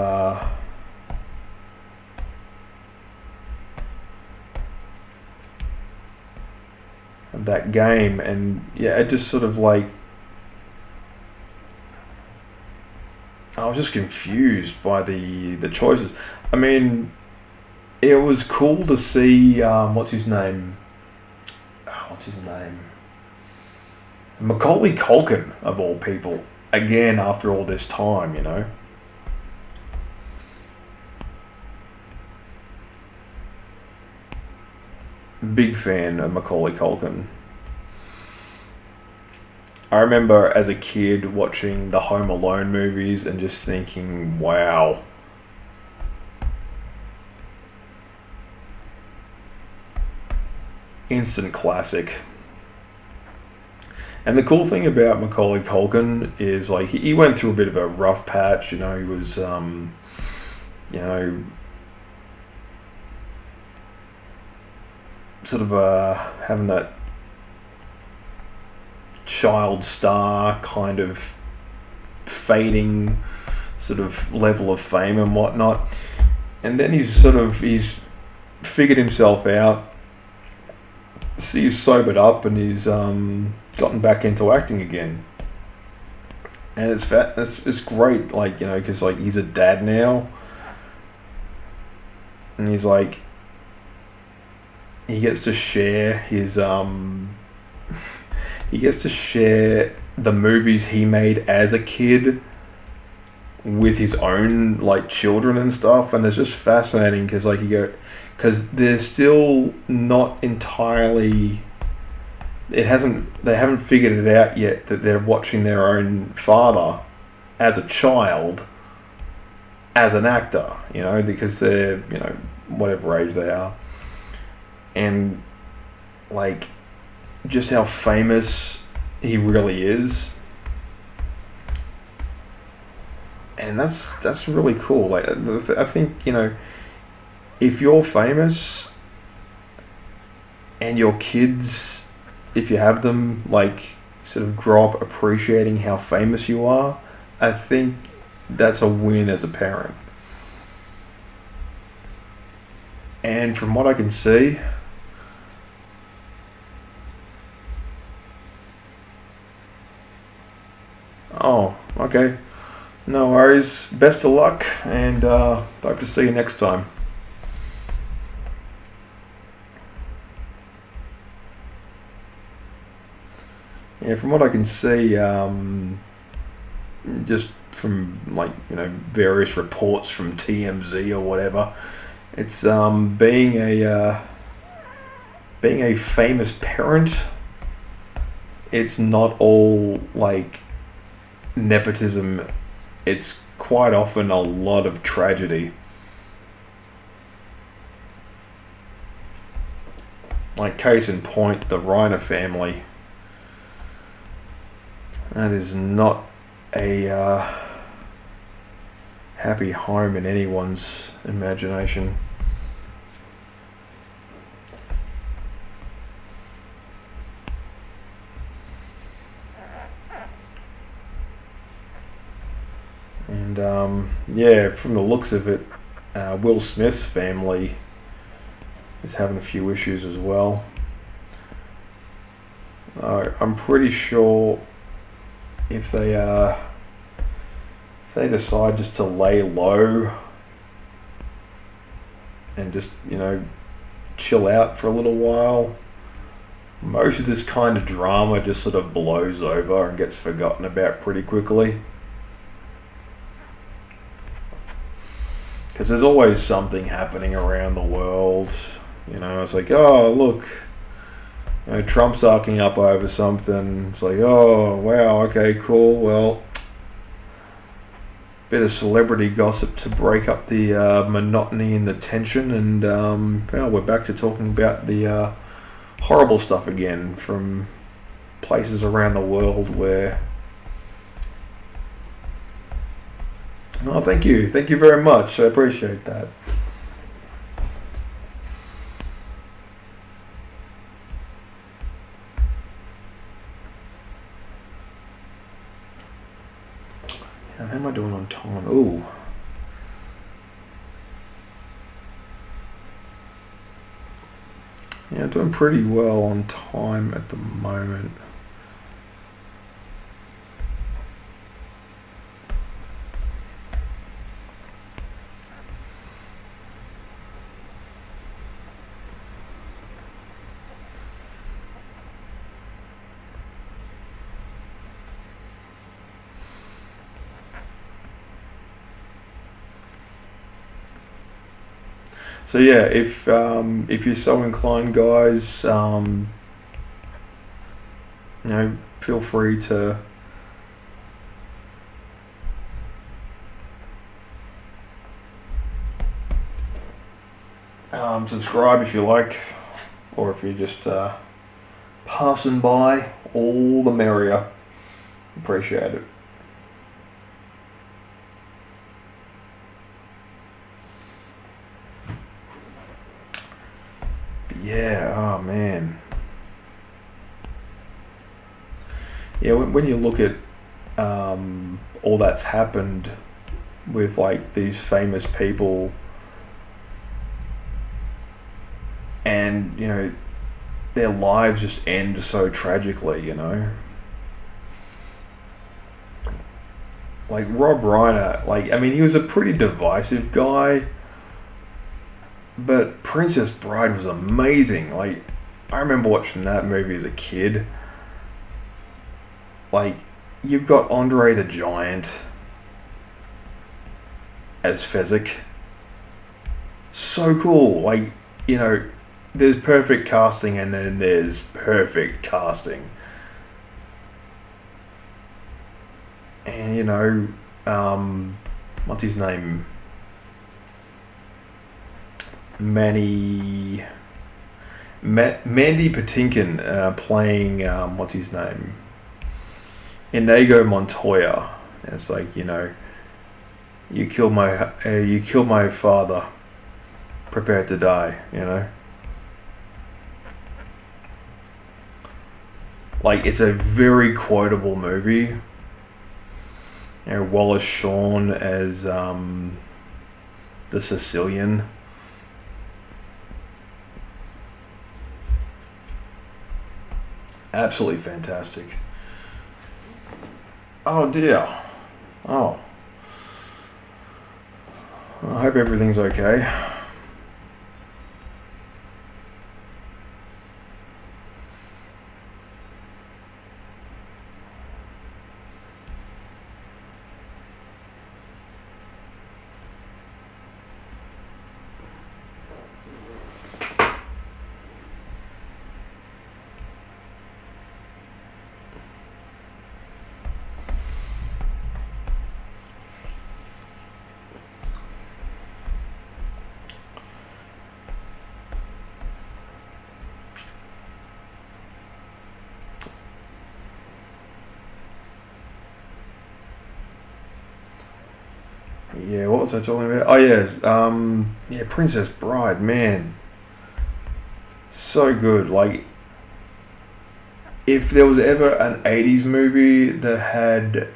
that game. And yeah, it just sort of like, I was just confused by the choices. I mean, it was cool to see what's his name, Macaulay Culkin, of all people, again after all this time, Big fan of Macaulay Culkin. I remember as a kid watching the Home Alone movies and just thinking, wow. Instant classic. And the cool thing about Macaulay Culkin is, like, he went through a bit of a rough patch. You know, he was, you know, sort of having that child star kind of fading sort of level of fame and whatnot. And then he's figured himself out. He's sobered up and he's gotten back into acting again. And it's great, like, you know, because, like, he's a dad now, and he's like, he gets to share his he gets to share the movies he made as a kid with his own, like, children and stuff. And it's just fascinating because, like, because they're still not entirely, they haven't figured it out yet that they're watching their own father as a child as an actor, you know, because they're, you know, whatever age they are. And, like, just how famous he really is, and that's really cool. Like, I think, you know, if you're famous and your kids, if you have them, like, sort of grow up appreciating how famous you are, I think that's a win as a parent. And from what I can see, oh, okay. No worries. Best of luck, and hope to see you next time. Yeah, from what I can see, just from, like, you know, various reports from TMZ or whatever, it's being a famous parent. It's not all, like, nepotism. It's quite often a lot of tragedy. Like, case in point, the Reiner family. That is not a happy home in anyone's imagination. And yeah, from the looks of it, Will Smith's family is having a few issues as well. I'm pretty sure if they decide just to lay low and just, you know, chill out for a little while, most of this kind of drama just sort of blows over and gets forgotten about pretty quickly. Because there's always something happening around the world. You know, it's like, oh, look, you know, Trump's arcing up over something. It's like, oh, wow, okay, cool. Well, bit of celebrity gossip to break up the monotony and the tension. And well, we're back to talking about the horrible stuff again from places around the world where... Oh, thank you. Thank you very much. I appreciate that. How am I doing on time? Ooh. Yeah, doing pretty well on time at the moment. So yeah, if you're so inclined, guys, feel free to subscribe if you like, or if you're just passing by, all the merrier. Appreciate it. But yeah, oh man. Yeah, when you look at all that's happened with like these famous people, and their lives just end so tragically, like Rob Reiner, he was a pretty divisive guy, but Princess Bride was amazing. Like, I remember watching that movie as a kid. Like, you've got Andre the Giant as Fezzik. So cool. Like, there's perfect casting and then there's perfect casting. And, what's his name? Mandy Patinkin playing, what's his name? Inigo Montoya. And it's like, you killed my father. Prepare to die, Like, it's a very quotable movie. Wallace Shawn as the Sicilian. Absolutely fantastic. Oh dear. Oh. I hope everything's okay. Yeah, what was I talking about? Oh yeah, Princess Bride, man, so good. Like, if there was ever an '80s movie that had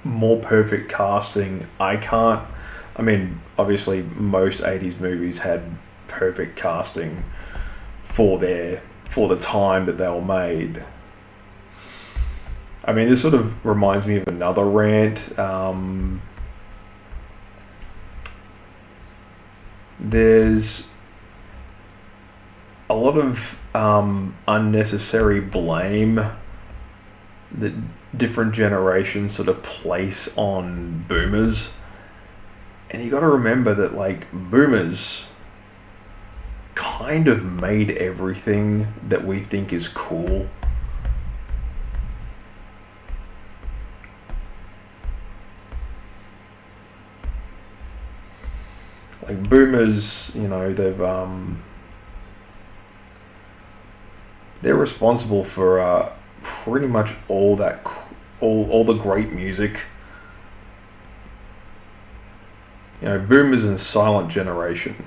more perfect casting, I can't. I mean, obviously, most '80s movies had perfect casting for the time that they were made. I mean, this sort of reminds me of another rant. There's a lot of unnecessary blame that different generations sort of place on boomers. And you got to remember that, like, boomers kind of made everything that we think is cool. Like, boomers, they're responsible for pretty much all the great music. Boomers and silent generation.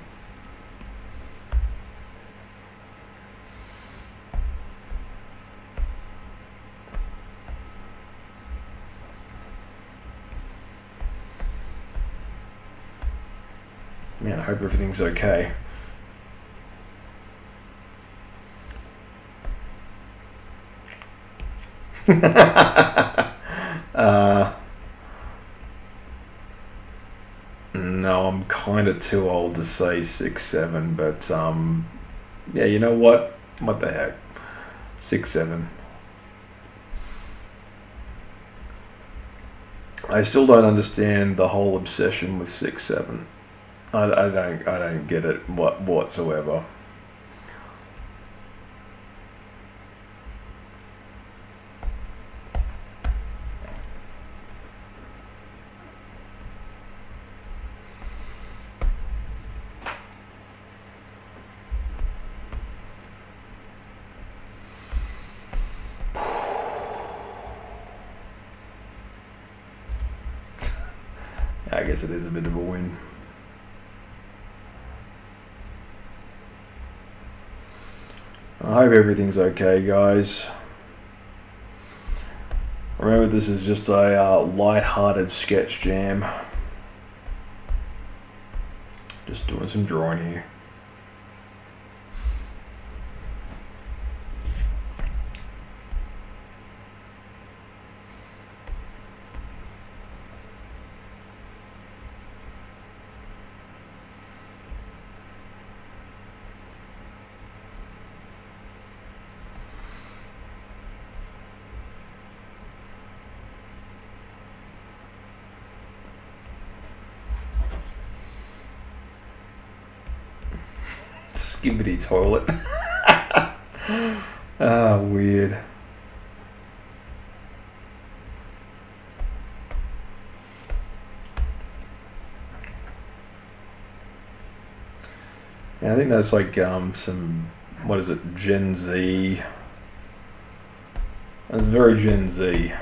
Man, I hope everything's okay. No, I'm kind of too old to say 6'7", but yeah, you know what? What the heck? 6'7". I still don't understand the whole obsession with 6'7". I don't get it whatsoever. I guess it is a bit of a win. I hope everything's okay, guys. Remember, this is just a light-hearted sketch jam. Just doing some drawing here. Skibbity toilet. Weird. Yeah, I think that's like some, what is it, Gen Z. That's very Gen Z.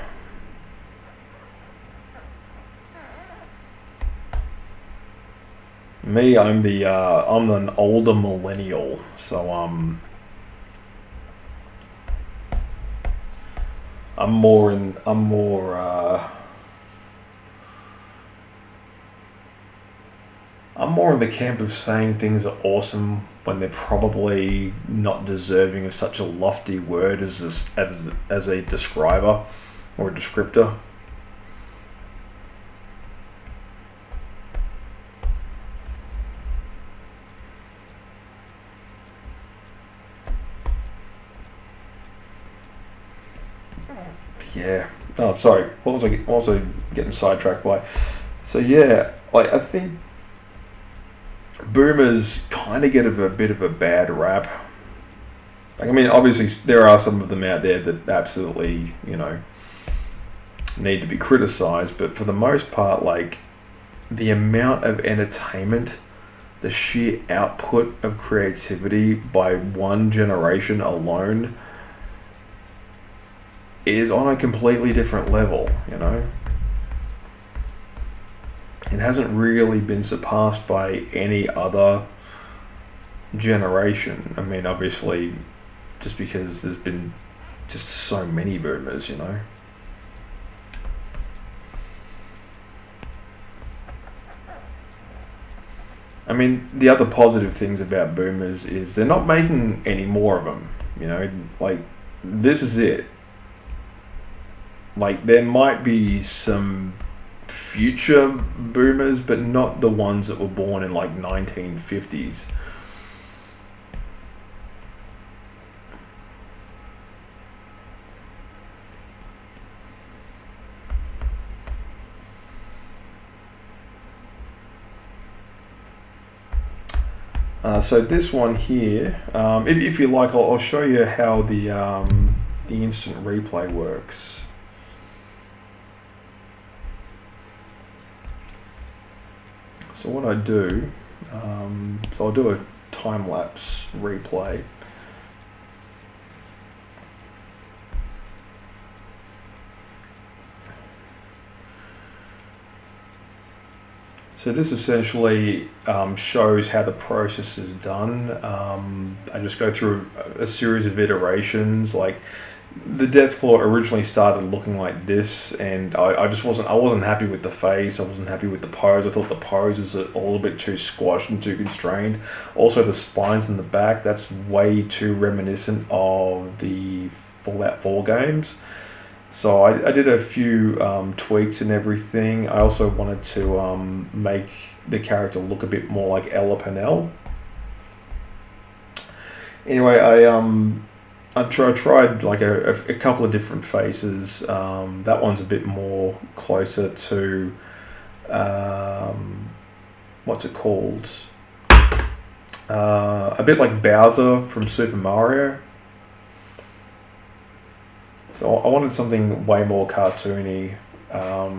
Me, I'm an older millennial, so I'm more in the camp of saying things are awesome when they're probably not deserving of such a lofty word as a describer or a descriptor. Yeah. Oh, sorry. What was I getting sidetracked by? So yeah, like I think boomers kind of get a bit of a bad rap. Like, I mean, obviously there are some of them out there that absolutely, need to be criticized, but for the most part, like the amount of entertainment, the sheer output of creativity by one generation alone is on a completely different level, It hasn't really been surpassed by any other generation. I mean, obviously, just because there's been just so many boomers, I mean, the other positive things about boomers is they're not making any more of them, like, this is it. Like, there might be some future boomers, but not the ones that were born in like 1950s. So this one here, if you like, I'll show you how the instant replay works. So what I do, so I'll do a time-lapse replay. So this essentially shows how the process is done. I just go through a series of iterations. Like, the Death Claw originally started looking like this, and I wasn't happy with the face. I wasn't happy with the pose. I thought the pose was a little bit too squashed and too constrained. Also, the spines in the back, that's way too reminiscent of the Fallout 4 games. So I did a few tweaks and everything. I also wanted to make the character look a bit more like Ella Pennell. Anyway, I tried like a couple of different faces. That one's a bit more closer to what's it called? A bit like Bowser from Super Mario. So I wanted something way more cartoony, a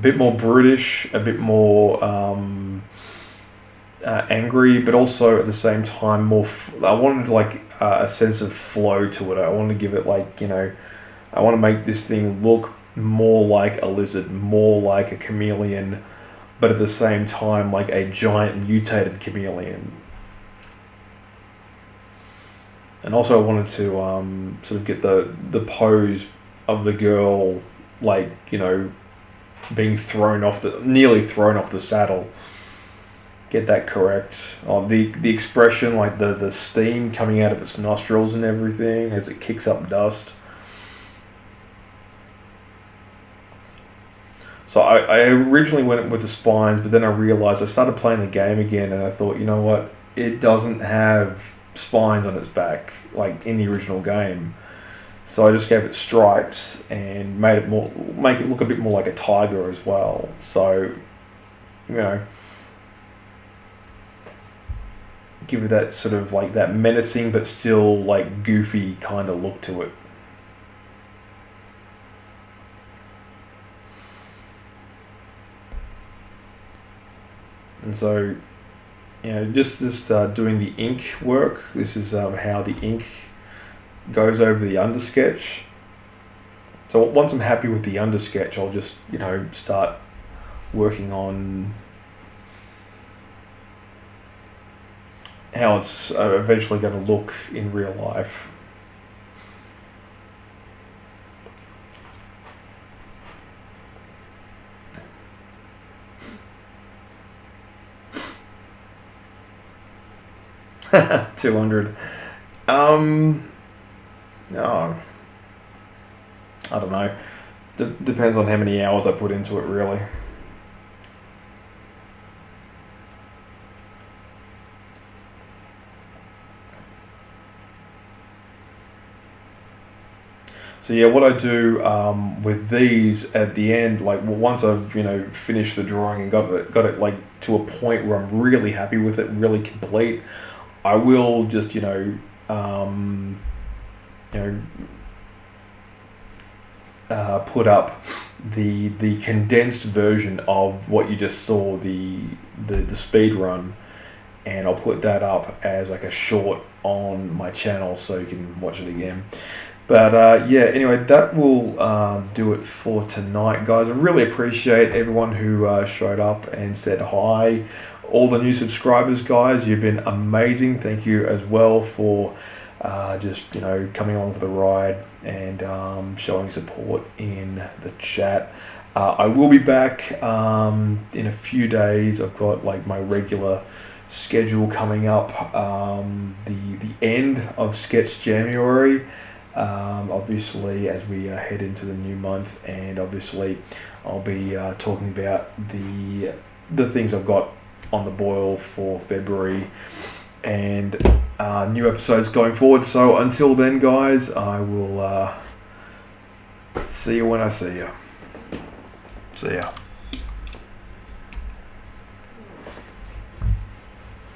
bit more brutish, a bit more angry, but also at the same time more. I wanted like a sense of flow to it. I wanted to give it like, I want to make this thing look more like a lizard, more like a chameleon, but at the same time like a giant mutated chameleon. And also I wanted to sort of get the pose of the girl, like, being nearly thrown off the saddle. Get that correct. Oh, the expression, like the steam coming out of its nostrils and everything as it kicks up dust. So I originally went with the spines, but then I realized I started playing the game again, and I thought, you know what? It doesn't have spines on its back like in the original game. So I just gave it stripes and make it look a bit more like a tiger as well. So, give it that sort of like that menacing but still like goofy kind of look to it. And so, just doing the ink work. This is how the ink goes over the undersketch. So once I'm happy with the undersketch, I'll just start working on how it's eventually going to look in real life. $200. Oh, I don't know. Depends on how many hours I put into it, really. So yeah, what I do with these at the end, like once I've finished the drawing and got it like to a point where I'm really happy with it, really complete, I will just put up the condensed version of what you just saw, the speed run, and I'll put that up as like a short on my channel so you can watch it again. But yeah, anyway, that will do it for tonight, guys. I really appreciate everyone who showed up and said hi. All the new subscribers, guys, you've been amazing. Thank you as well for just coming along for the ride and showing support in the chat. I will be back in a few days. I've got like my regular schedule coming up. The end of Sketch January. Obviously, as we head into the new month, and obviously I'll be talking about the things I've got on the boil for February and new episodes going forward. So until then, guys, I will see you when I see you. See ya.